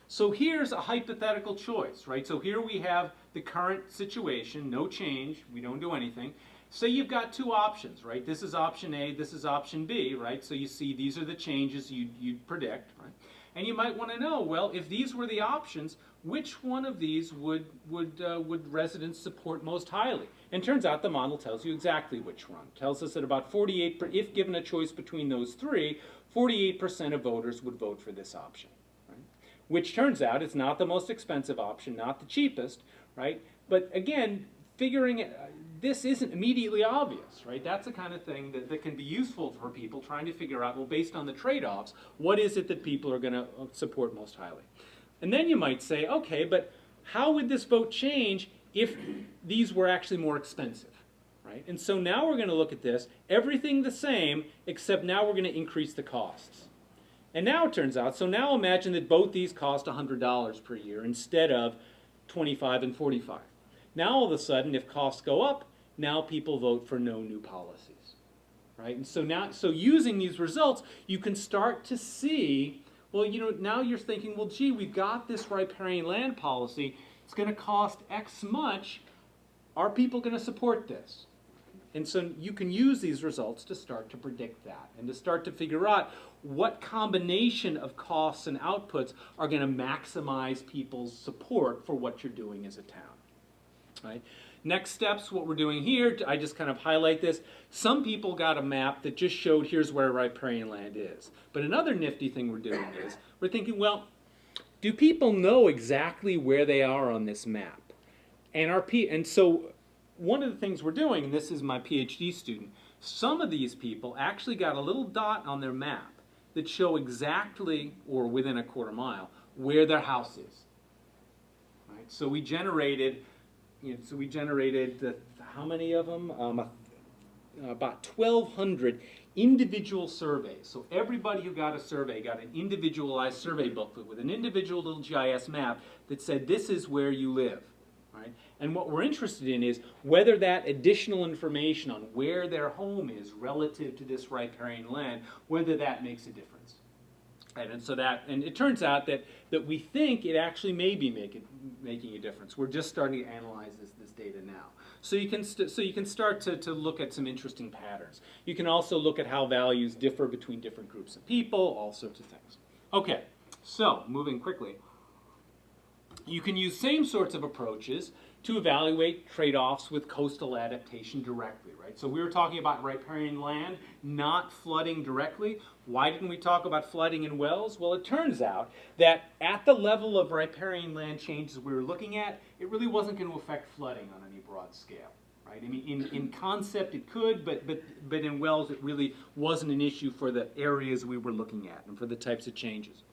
So here's a hypothetical choice, right? So here we have the current situation, no change, we don't do anything. Say you've got 2 options, right? This is option A, this is option B, right? So you see these are the changes you'd predict, right? And you might want to know, well, if these were the options, which one of these would residents support most highly? And turns out the model tells you exactly which one. It tells us that about 48%, if given a choice between those 3, 48% of voters would vote for this option. Which turns out it's not the most expensive option, not the cheapest, right? But again, figuring it, this isn't immediately obvious, right? That's the kind of thing that can be useful for people trying to figure out, well, based on the trade-offs, what is it that people are going to support most highly? And then you might say, okay, but how would this vote change if these were actually more expensive, right? And so now we're going to look at this, everything the same, except now we're going to increase the costs. And now it turns out, so now imagine that both these cost $100 per year instead of $25 and $45. Now all of a sudden, if costs go up, now people vote for no new policies, right? And so now, so using these results, you can start to see, well, you know, now you're thinking, well, gee, we've got this riparian land policy. It's going to cost X much. Are people going to support this? And so you can use these results to start to predict that and to start to figure out what combination of costs and outputs are going to maximize people's support for what you're doing as a town. Right? Next steps, what we're doing here, I just kind of highlight this. Some people got a map that just showed here's where riparian land is. But another nifty thing we're doing is we're thinking, well, do people know exactly where they are on this map? And so one of the things we're doing, and this is my PhD student, some of these people actually got a little dot on their map that show exactly, or within a quarter mile, where their house is. Right? So we generated, how many of them? About 1,200 individual surveys. So everybody who got a survey got an individualized survey booklet with an individual little GIS map that said this is where you live. Right? And what we're interested in is whether that additional information on where their home is relative to this riparian land, whether that makes a difference. Right? And it turns out that we think it actually may be making a difference. We're just starting to analyze this data now. So you can start to look at some interesting patterns. You can also look at how values differ between different groups of people, all sorts of things. Okay, so moving quickly. You can use same sorts of approaches to evaluate trade-offs with coastal adaptation directly, right? So we were talking about riparian land not flooding directly. Why didn't we talk about flooding in wells? Well, it turns out that at the level of riparian land changes we were looking at, it really wasn't going to affect flooding on any broad scale, right? I mean, in concept it could, but in wells it really wasn't an issue for the areas we were looking at and for the types of changes.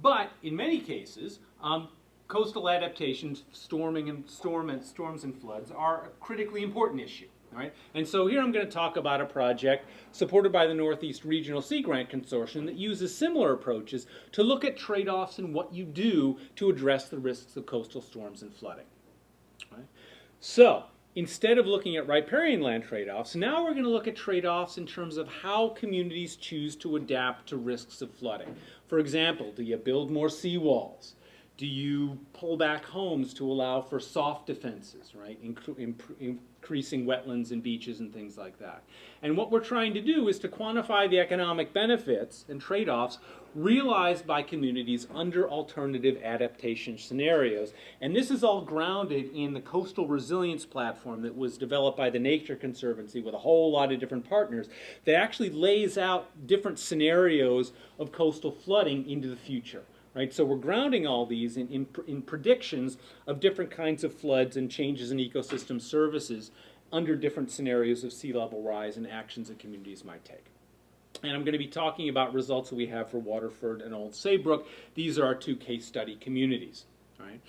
But in many cases, coastal adaptations, storms and floods are a critically important issue. All right? And so here I'm going to talk about a project supported by the Northeast Regional Sea Grant Consortium that uses similar approaches to look at trade-offs in what you do to address the risks of coastal storms and flooding. All right? So instead of looking at riparian land trade-offs, now we're going to look at trade-offs in terms of how communities choose to adapt to risks of flooding. For example, do you build more seawalls? Do you pull back homes to allow for soft defenses, right? Increasing wetlands and beaches and things like that. And what we're trying to do is to quantify the economic benefits and trade-offs realized by communities under alternative adaptation scenarios. And this is all grounded in the Coastal Resilience Platform that was developed by the Nature Conservancy with a whole lot of different partners that actually lays out different scenarios of coastal flooding into the future. Right? So we're grounding all these in predictions of different kinds of floods and changes in ecosystem services under different scenarios of sea level rise and actions that communities might take. And I'm going to be talking about results that we have for Waterford and Old Saybrook. These are our two case study communities. Right?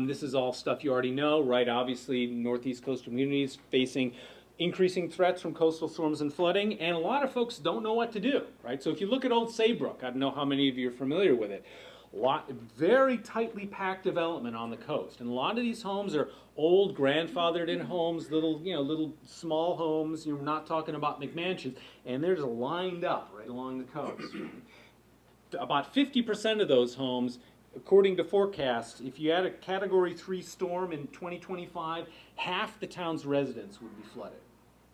This is all stuff you already know, right? Obviously, Northeast coastal communities facing increasing threats from coastal storms and flooding, and a lot of folks don't know what to do, right? So if you look at Old Saybrook, I don't know how many of you are familiar with it, very tightly packed development on the coast, and a lot of these homes are old, grandfathered-in homes, little small homes. You're not talking about McMansions, and they're just lined up right along the coast. About 50% of those homes, according to forecasts, if you had a Category 3 storm in 2025, half the town's residents would be flooded.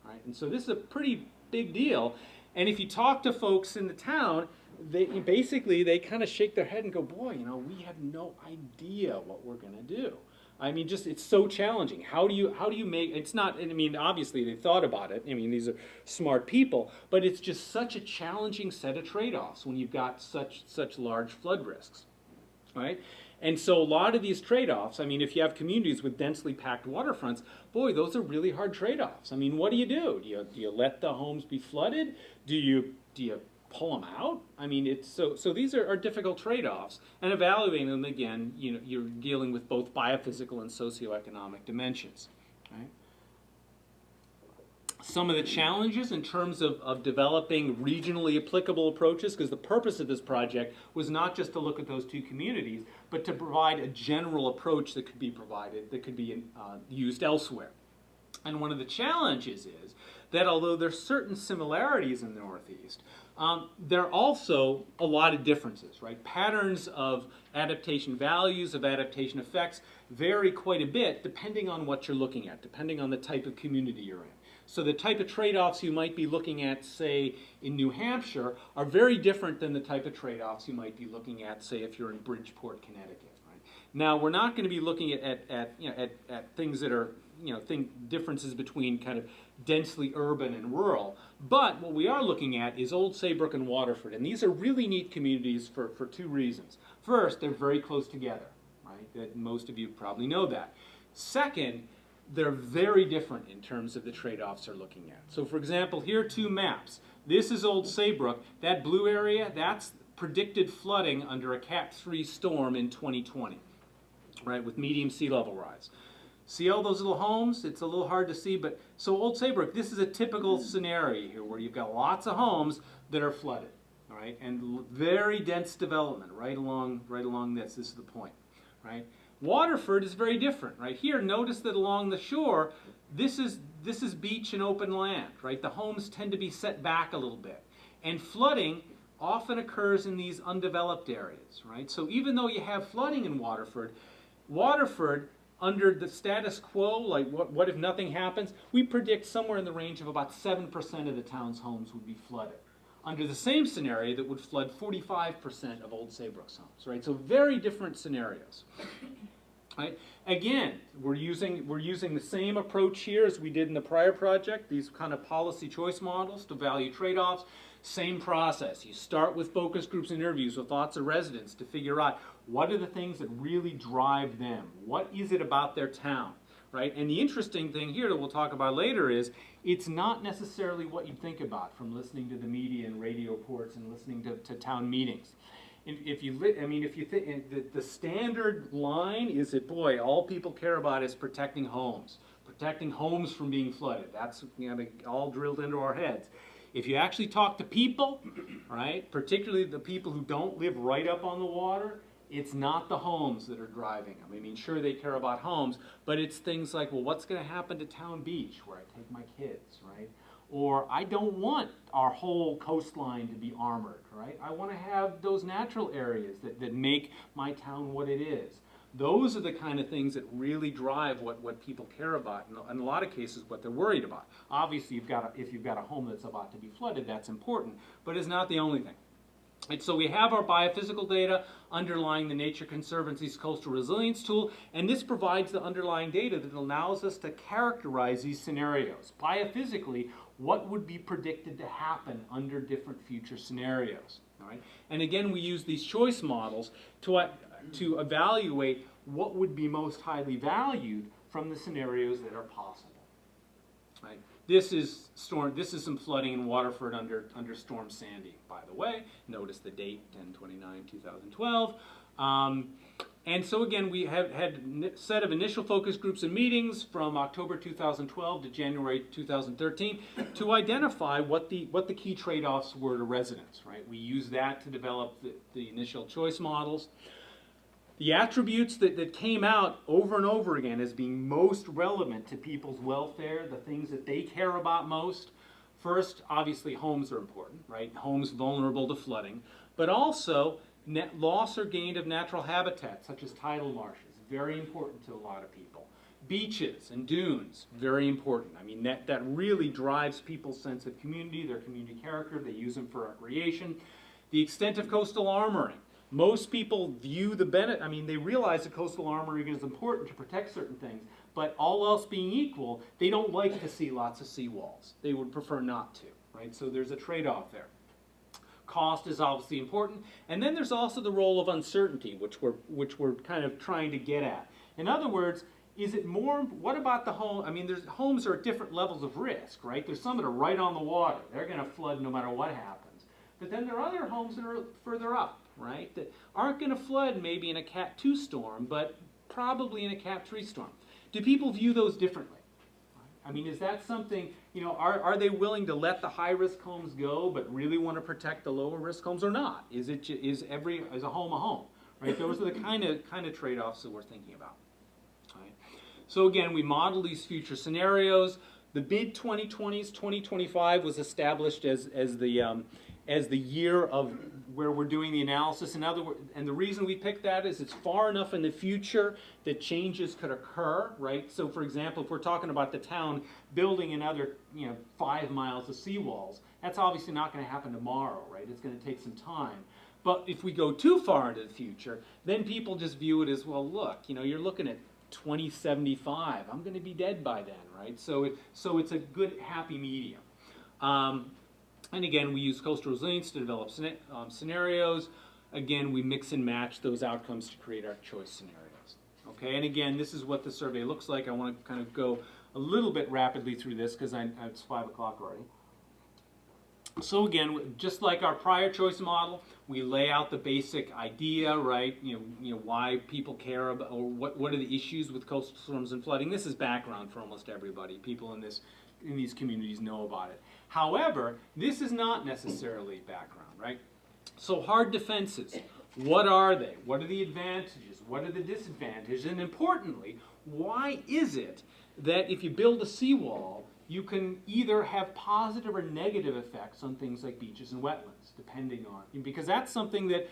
Right? And so this is a pretty big deal. And if you talk to folks in the town, they kind of shake their head and go, boy, we have no idea what we're going to do. I mean, it's so challenging. How do you make, it's not, I mean, obviously they thought about it. I mean, these are smart people, but it's just such a challenging set of trade-offs when you've got such large flood risks, right? And so a lot of these trade-offs, I mean, if you have communities with densely packed waterfronts, boy, those are really hard trade-offs. I mean, what do? Do you let the homes be flooded? Do you pull them out? I mean, it's so these are difficult trade-offs, and evaluating them again, you're dealing with both biophysical and socioeconomic dimensions, right? Some of the challenges in terms of developing regionally applicable approaches, because the purpose of this project was not just to look at those two communities, but to provide a general approach that could be provided, that could be used elsewhere. And one of the challenges is that although there's certain similarities in the Northeast, there are also a lot of differences, right? Patterns of adaptation values, of adaptation effects vary quite a bit depending on what you're looking at, depending on the type of community you're in. So the type of trade-offs you might be looking at, say, in New Hampshire are very different than the type of trade-offs you might be looking at, say, if you're in Bridgeport, Connecticut. Right? Now, we're not going to be looking at things that are, differences between kind of densely urban and rural. But what we are looking at is Old Saybrook and Waterford. And these are really neat communities for two reasons. First, they're very close together, right? That most of you probably know that. Second, they're very different in terms of the trade-offs they're looking at. So for example, here are two maps. This is Old Saybrook. That blue area, that's predicted flooding under a Cat 3 storm in 2020, right, with medium sea level rise. See all those little homes? It's a little hard to see, but so Old Saybrook, this is a typical scenario here where you've got lots of homes that are flooded, all right, and very dense development right along this. This is the point, right? Waterford is very different, right? Here, notice that along the shore, this is beach and open land, right? The homes tend to be set back a little bit. And flooding often occurs in these undeveloped areas, right? So even though you have flooding in Waterford, under the status quo, like what if nothing happens, we predict somewhere in the range of about 7% of the town's homes would be flooded. Under the same scenario, that would flood 45% of Old Saybrook's homes, right? So very different scenarios. Right? Again, we're using the same approach here as we did in the prior project, these kind of policy choice models to value trade-offs. Same process. You start with focus groups and interviews with lots of residents to figure out what are the things that really drive them. What is it about their town? Right? And the interesting thing here that we'll talk about later is it's not necessarily what you think about from listening to the media and radio reports and listening to town meetings. If you think the standard line is that, boy, all people care about is protecting homes from being flooded. That's all drilled into our heads. If you actually talk to people, right, particularly the people who don't live right up on the water, it's not the homes that are driving them. I mean, sure, they care about homes, but it's things like, well, what's going to happen to Town Beach where I take my kids, right? Or I don't want our whole coastline to be armored, right? I want to have those natural areas that make my town what it is. Those are the kind of things that really drive what people care about, and in a lot of cases what they're worried about. Obviously, if you've got a home that's about to be flooded, that's important, but it's not the only thing. And so we have our biophysical data underlying the Nature Conservancy's Coastal Resilience Tool, and this provides the underlying data that allows us to characterize these scenarios. Biophysically, what would be predicted to happen under different future scenarios? All right? And again, we use these choice models to evaluate what would be most highly valued from the scenarios that are possible. Right? This is some flooding in Waterford under Storm Sandy, by the way. Notice the date, 10/29/2012. And so again, we have had a set of initial focus groups and meetings from October 2012 to January 2013 to identify what the key trade-offs were to residents. Right? We use that to develop the initial choice models. The attributes that came out over and over again as being most relevant to people's welfare, the things that they care about most. First, obviously, homes are important, right? Homes vulnerable to flooding, but also net loss or gain of natural habitat, such as tidal marshes, very important to a lot of people. Beaches and dunes, very important. I mean, that really drives people's sense of community, their community character. They use them for recreation. The extent of coastal armoring. Most people view the benefit, I mean, they realize that coastal armoring is important to protect certain things, but all else being equal, they don't like to see lots of seawalls. They would prefer not to, right? So there's a trade-off there. Cost is obviously important. And then there's also the role of uncertainty, which we're kind of trying to get at. In other words, is it more, what about the home? I mean, homes are at different levels of risk, right? There's some that are right on the water. They're going to flood no matter what happens. But then there are other homes that are further up, right, that aren't going to flood maybe in a Cat 2 storm, but probably in a Cat 3 storm. Do people view those differently? I mean, is that something, you know, are they willing to let the high-risk homes go but really want to protect the lower-risk homes or not? Is a home a home, right? Those are the kind of trade-offs that we're thinking about. Right? So again, we model these future scenarios. The mid-2020s, 2025 was established as the year of where we're doing the analysis. In other words, and the reason we picked that is it's far enough in the future that changes could occur, right? So for example, if we're talking about the town building another, 5 miles of seawalls, that's obviously not going to happen tomorrow, right? It's going to take some time. But if we go too far into the future, then people just view it as, well, look, you're looking at 2075. I'm going to be dead by then, right? So it's a good, happy medium. And again, we use coastal resilience to develop scenarios. Again, we mix and match those outcomes to create our choice scenarios. Okay, and again, this is what the survey looks like. I want to kind of go a little bit rapidly through this because it's 5 o'clock already. So again, just like our prior choice model, we lay out the basic idea, right? Why people care about, or what are the issues with coastal storms and flooding. This is background for almost everybody. People in these communities know about it. However, this is not necessarily background, right? So hard defenses, what are they? What are the advantages? What are the disadvantages? And importantly, why is it that if you build a seawall, you can either have positive or negative effects on things like beaches and wetlands, depending on, because that's something that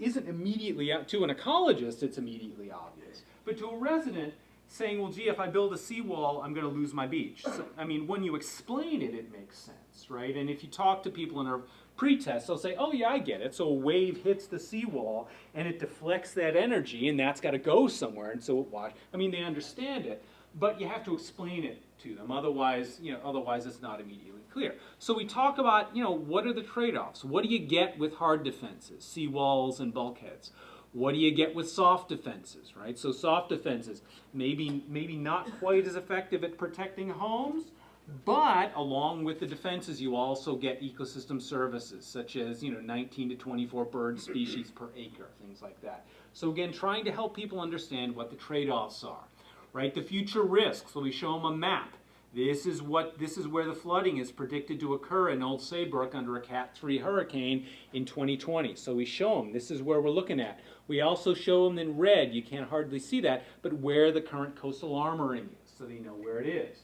isn't immediately, to an ecologist, it's immediately obvious. But to a resident, saying, well, gee, if I build a seawall, I'm going to lose my beach. So, I mean, when you explain it, it makes sense, right? And if you talk to people in our pretest, they'll say, oh, yeah, I get it. So a wave hits the seawall, and it deflects that energy, and that's got to go somewhere, and so it washes. I mean, they understand it, but you have to explain it to them. Otherwise, it's not immediately clear. So we talk about, what are the trade-offs? What do you get with hard defenses, seawalls and bulkheads? What do you get with soft defenses, right? So soft defenses, maybe not quite as effective at protecting homes, but along with the defenses, you also get ecosystem services, such as 19 to 24 bird species per acre, things like that. So again, trying to help people understand what the trade-offs are, right? The future risks. So we show them a map. This is where the flooding is predicted to occur in Old Saybrook under a Cat 3 hurricane in 2020. So we show them, this is where we're looking at. We also show them in red, you can't hardly see that, but where the current coastal armoring is, so they know where it is.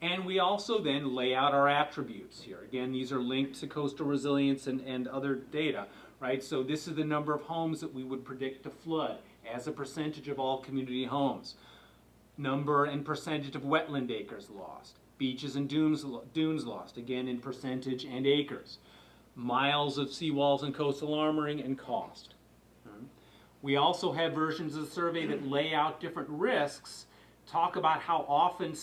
And we also then lay out our attributes here. Again, these are linked to coastal resilience and other data, right? So this is the number of homes that we would predict to flood as a percentage of all community homes. Number and percentage of wetland acres lost. Beaches and dunes lost, again in percentage and acres. Miles of seawalls and coastal armoring and cost. We also have versions of the survey that lay out different risks, talk about how often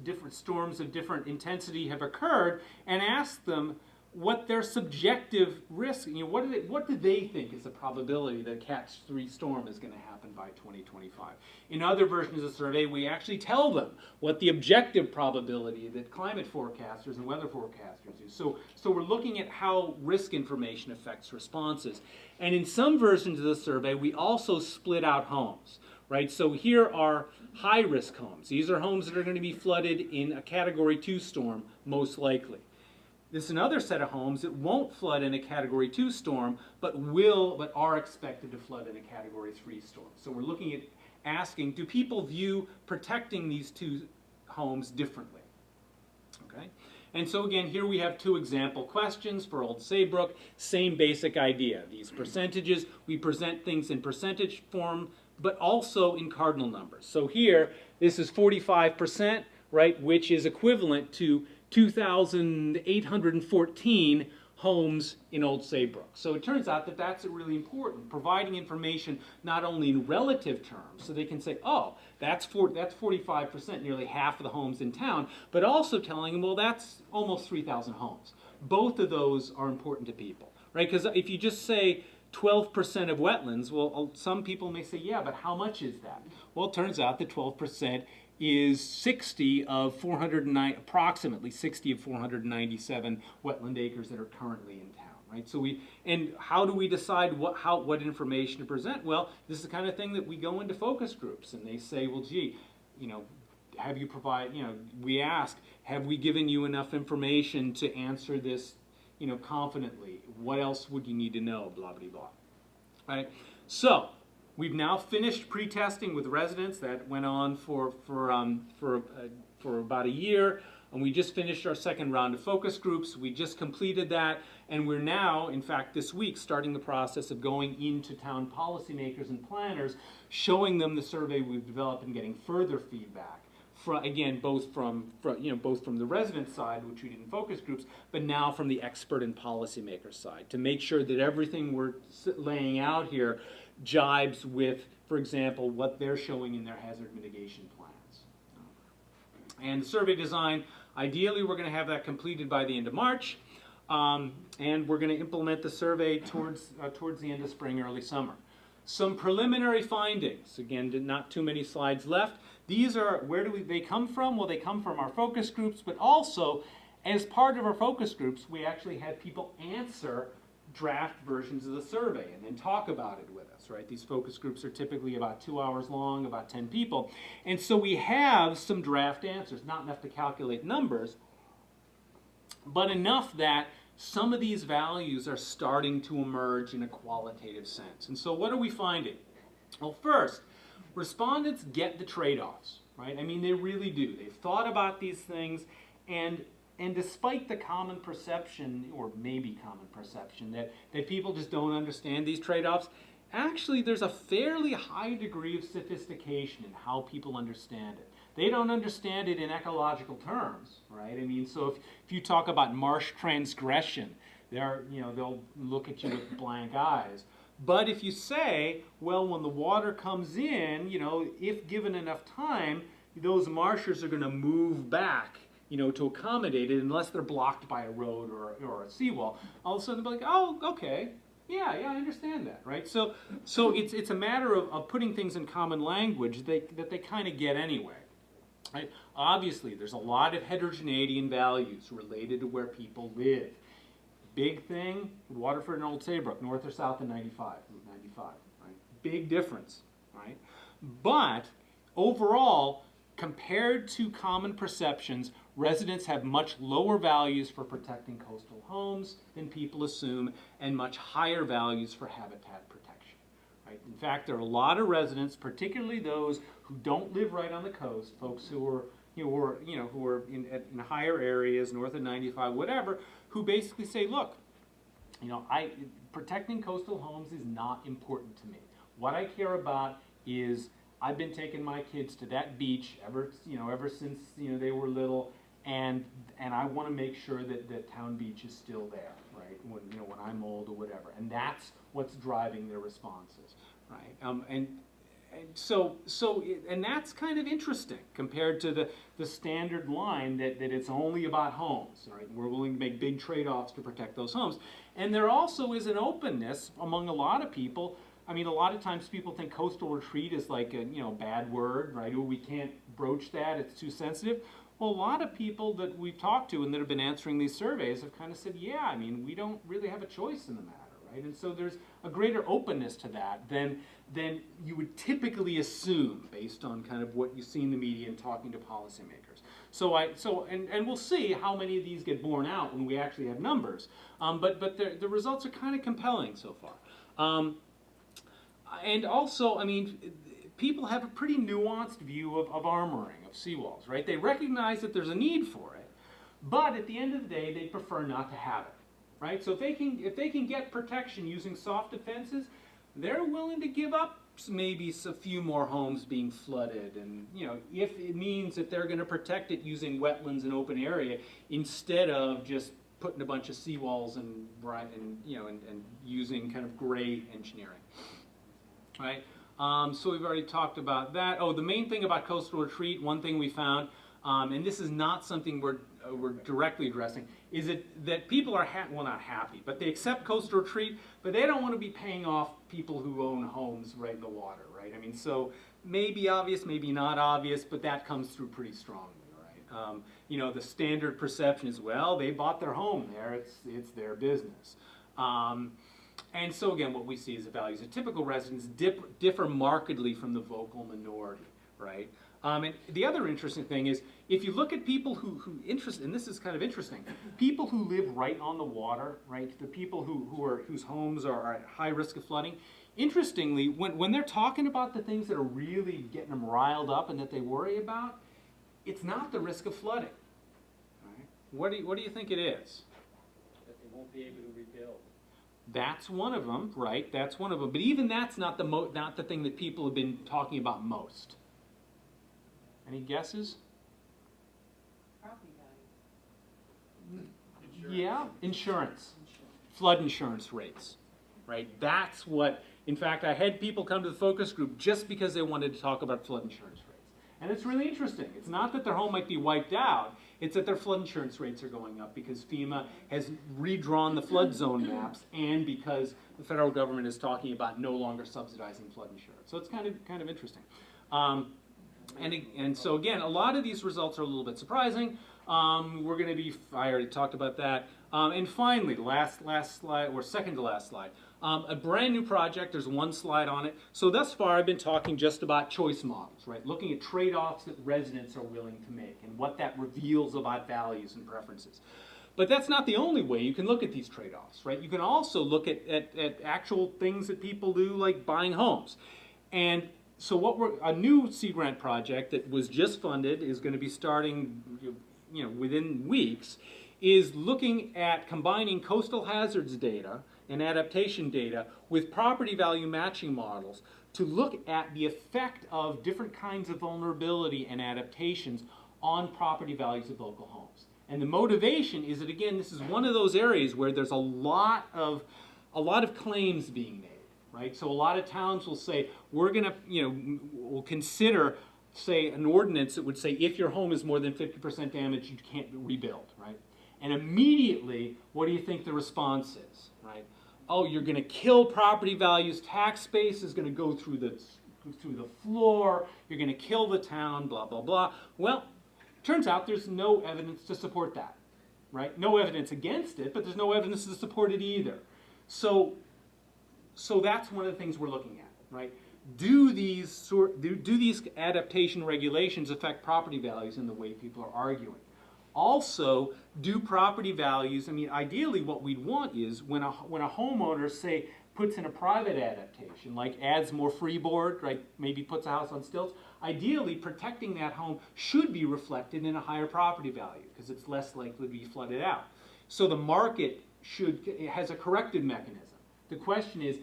different storms of different intensity have occurred, and ask them what their subjective risk, what do they think is the probability that a Cat 3 storm is going to happen by 2025. In other versions of the survey, we actually tell them what the objective probability that climate forecasters and weather forecasters use. So we're looking at how risk information affects responses. And in some versions of the survey, we also split out homes, right? So here are high-risk homes. These are homes that are going to be flooded in a Category 2 storm, most likely. This is another set of homes that won't flood in a Category 2 storm, but are expected to flood in a Category 3 storm. So we're looking at asking, do people view protecting these two homes differently? Okay. And so again, here we have 2 example questions for Old Saybrook. Same basic idea. These percentages, we present things in percentage form, but also in cardinal numbers. So here, this is 45%, right, which is equivalent to 2,814 homes in Old Saybrook. So it turns out that that's really important, providing information not only in relative terms, so they can say, oh, that's 45%, nearly half of the homes in town, but also telling them, well, that's almost 3,000 homes. both of those are important to people, right? Because if you just say 12% of wetlands, well, some people may say, yeah, but how much is that? Well, it turns out that 12% is 60 of 409, approximately 60 of 497 wetland acres that are currently in town, right? So and how do we decide what information to present? Well, this is the kind of thing that we go into focus groups and they say, well, gee, have you we ask, have we given you enough information to answer this, confidently? What else would you need to know? Blah, blah, blah. Right? So, we've now finished pre-testing with residents. That went on for about a year. And we just finished our second round of focus groups. We just completed that. And we're now, in fact, this week, starting the process of going into town policymakers and planners, showing them the survey we've developed and getting further feedback. Again, both from the resident side, which we did in focus groups, but now from the expert and policymaker side, to make sure that everything we're laying out here jibes with, for example, what they're showing in their hazard mitigation plans. And the survey design, ideally we're going to have that completed by the end of March, and we're going to implement the survey towards the end of spring, early summer. Some preliminary findings, again, not too many slides left. These are, where do they come from? Well, they come from our focus groups, but also, as part of our focus groups, we actually had people answer draft versions of the survey and then talk about it with us, right? These focus groups are typically about 2 hours long, about 10 people. And so we have some draft answers, not enough to calculate numbers, but enough that some of these values are starting to emerge in a qualitative sense. And so what are we finding? Well, first, respondents get the trade-offs, right? I mean, they really do. They've thought about these things, and despite the common perception, or maybe common perception, that people just don't understand these trade-offs, actually there's a fairly high degree of sophistication in how people understand it. They don't understand it in ecological terms, right? I mean, so if you talk about marsh transgression, they'll look at you with blank eyes. But if you say, well, when the water comes in, if given enough time, those marshes are going to move back, to accommodate it, unless they're blocked by a road or a seawall. All of a sudden they'll be like, oh, okay, yeah, I understand that, right? So it's a matter of putting things in common language that they kind of get anyway. Right? Obviously, there's a lot of heterogeneity in values related to where people live. Big thing, Waterford and Old Saybrook, north or south of 95, Route 95, right? Big difference, right? But overall, compared to common perceptions, residents have much lower values for protecting coastal homes than people assume, and much higher values for habitat protection, right? In fact, there are a lot of residents, particularly those who don't live right on the coast, folks who are in higher areas, north of 95, whatever, who basically say, look, protecting coastal homes is not important to me. What I care about is I've been taking my kids to that beach ever since they were little, and I want to make sure that Town Beach is still there, right? When I'm old or whatever, and that's what's driving their responses, right? And that's kind of interesting compared to the standard line that it's only about homes, right? We're willing to make big trade-offs to protect those homes. And there also is an openness among a lot of people. I mean, a lot of times people think coastal retreat is like a bad word, right? Oh, we can't broach that, it's too sensitive. Well, a lot of people that we've talked to and that have been answering these surveys have kind of said, yeah, I mean, we don't really have a choice in the matter. Right? And so there's a greater openness to that than you would typically assume based on kind of what you see in the media and talking to policymakers. And we'll see how many of these get borne out when we actually have numbers. But the results are kind of compelling so far. And also, I mean, people have a pretty nuanced view of armoring, of seawalls, right? They recognize that there's a need for it, but at the end of the day, they prefer not to have it. Right? So if they can get protection using soft defenses, they're willing to give up maybe a few more homes being flooded, and if it means that they're going to protect it using wetlands and open area instead of just putting a bunch of seawalls and using kind of gray engineering. Right? So we've already talked about that. Oh, the main thing about coastal retreat, one thing we found, and this is not something we're directly addressing, is it that people are, well, not happy, but they accept coastal retreat, but they don't want to be paying off people who own homes right in the water, right? I mean, so maybe obvious, maybe not obvious, but that comes through pretty strongly, right? You know, the standard perception is, well, they bought their home there, it's their business. And so again, what we see is the values of typical residents differ markedly from the vocal minority, right? And the other interesting thing is, if you look at people who and this is kind of interesting, people who live right on the water, right? The people whose homes are at high risk of flooding. Interestingly, when they're talking about the things that are really getting them riled up and that they worry about, it's not the risk of flooding. Right? What do you think it is? That they won't be able to rebuild. That's one of them, right? That's one of them. But even that's not the thing that people have been talking about most. Any guesses? Property value. Yeah, insurance. Flood insurance rates, right? That's what, in fact, I had people come to the focus group just because they wanted to talk about flood insurance rates. And it's really interesting. It's not that their home might be wiped out, it's that their flood insurance rates are going up because FEMA has redrawn the flood zone maps and because the federal government is talking about no longer subsidizing flood insurance. So it's kind of interesting. And so again, a lot of these results are a little bit surprising. We're going to be, I already talked about that. And finally, last slide, or second to last slide, a brand new project. There's one slide on it. So thus far, I've been talking just about choice models, right? Looking at trade-offs that residents are willing to make and what that reveals about values and preferences. But that's not the only way you can look at these trade-offs, right? You can also look at actual things that people do, like buying homes. And so a new Sea Grant project that was just funded is going to be starting, you know, within weeks, is looking at combining coastal hazards data and adaptation data with property value matching models to look at the effect of different kinds of vulnerability and adaptations on property values of local homes. And the motivation is that, again, this is one of those areas where there's a lot of claims being made. Right? So a lot of towns will say, we're going to, we'll consider, say, an ordinance that would say if your home is more than 50% damaged, you can't rebuild, right? And immediately, what do you think the response is, right? Oh, you're going to kill property values, tax base is going to go through the floor, you're going to kill the town, blah, blah, blah. Well, turns out there's no evidence to support that, right? No evidence against it, but there's no evidence to support it either. So that's one of the things we're looking at, right? Do these adaptation regulations affect property values in the way people are arguing? Also, do property values, I mean, ideally what we'd want is when a homeowner, say, puts in a private adaptation, like adds more freeboard, right, maybe puts a house on stilts, ideally protecting that home should be reflected in a higher property value because it's less likely to be flooded out. So the market has a corrective mechanism. The question is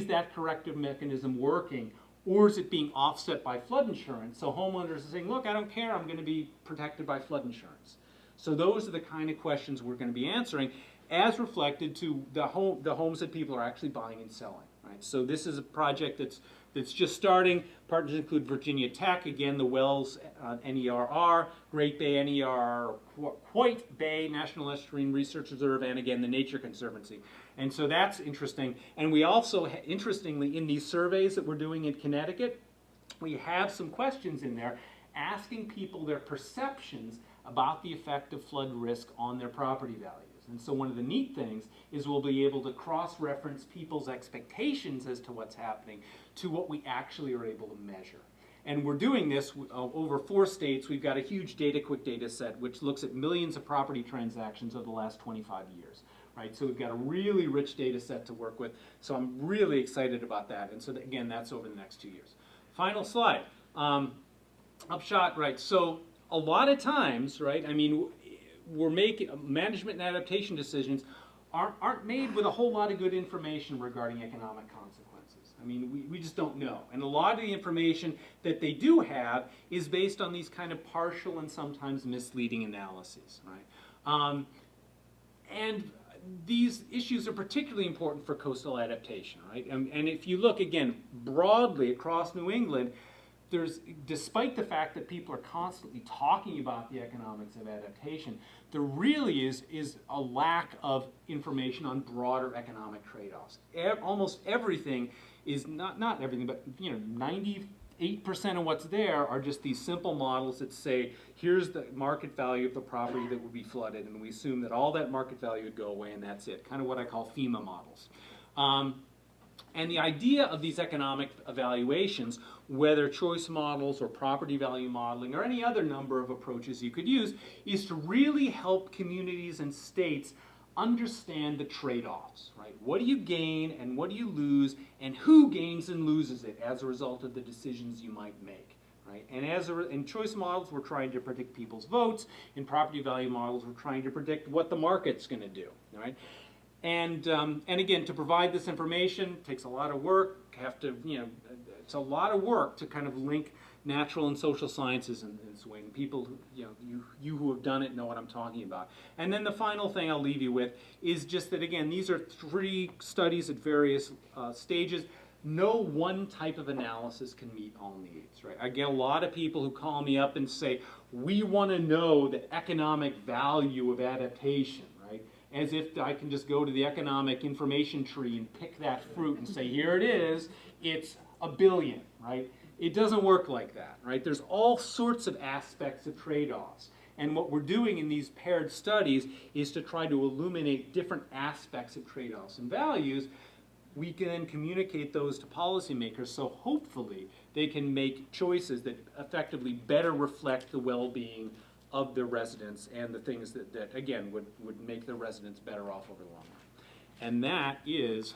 that corrective mechanism working, or is it being offset by flood insurance? So homeowners are saying, look, I don't care, I'm going to be protected by flood insurance. So those are the kind of questions we're going to be answering as reflected to the homes that people are actually buying and selling. Right? So this is a project that's just starting. Partners include Virginia Tech, again, the Wells NERR, Great Bay NER, White Bay National Estuarine Research Reserve, and again, the Nature Conservancy. And so that's interesting. And we also, interestingly, in these surveys that we're doing in Connecticut, we have some questions in there asking people their perceptions about the effect of flood risk on their property values. And so one of the neat things is we'll be able to cross-reference people's expectations as to what's happening to what we actually are able to measure. And we're doing this over 4 states. We've got a huge quick data set which looks at millions of property transactions over the last 25 years. Right? So we've got a really rich data set to work with. So I'm really excited about that. And so again, that's over the next 2 years. Final slide. Upshot, right? So a lot of times, right, I mean, we're making management and adaptation decisions aren't made with a whole lot of good information regarding economic consequences. I mean, we just don't know. And a lot of the information that they do have is based on these kind of partial and sometimes misleading analyses, right? And these issues are particularly important for coastal adaptation, right? And if you look, again, broadly across New England, despite the fact that people are constantly talking about the economics of adaptation, there really is a lack of information on broader economic trade-offs. Almost everything is, not everything, but 98% of what's there are just these simple models that say, here's the market value of the property that would be flooded, and we assume that all that market value would go away, and that's it. Kind of what I call FEMA models. And the idea of these economic evaluations, whether choice models or property value modeling or any other number of approaches you could use, is to really help communities and states understand the trade-offs, right? What do you gain and what do you lose, and who gains and loses it as a result of the decisions you might make, right? And in choice models, we're trying to predict people's votes. In property value models, we're trying to predict what the market's going to do, right? And again, to provide this information takes a lot of work. It's a lot of work to kind of link natural and social sciences in this way. And people, you who have done it know what I'm talking about. And then the final thing I'll leave you with is just that, again, these are 3 studies at various stages. No one type of analysis can meet all needs, right? I get a lot of people who call me up and say, we want to know the economic value of adaptation, right? As if I can just go to the economic information tree and pick that fruit and say, here it is, it's $1 billion, right? It doesn't work like that, right? There's all sorts of aspects of trade-offs. And what we're doing in these paired studies is to try to illuminate different aspects of trade-offs and values. We can then communicate those to policymakers, so hopefully they can make choices that effectively better reflect the well-being of the residents and the things that again, would make the residents better off over the long run. And that is,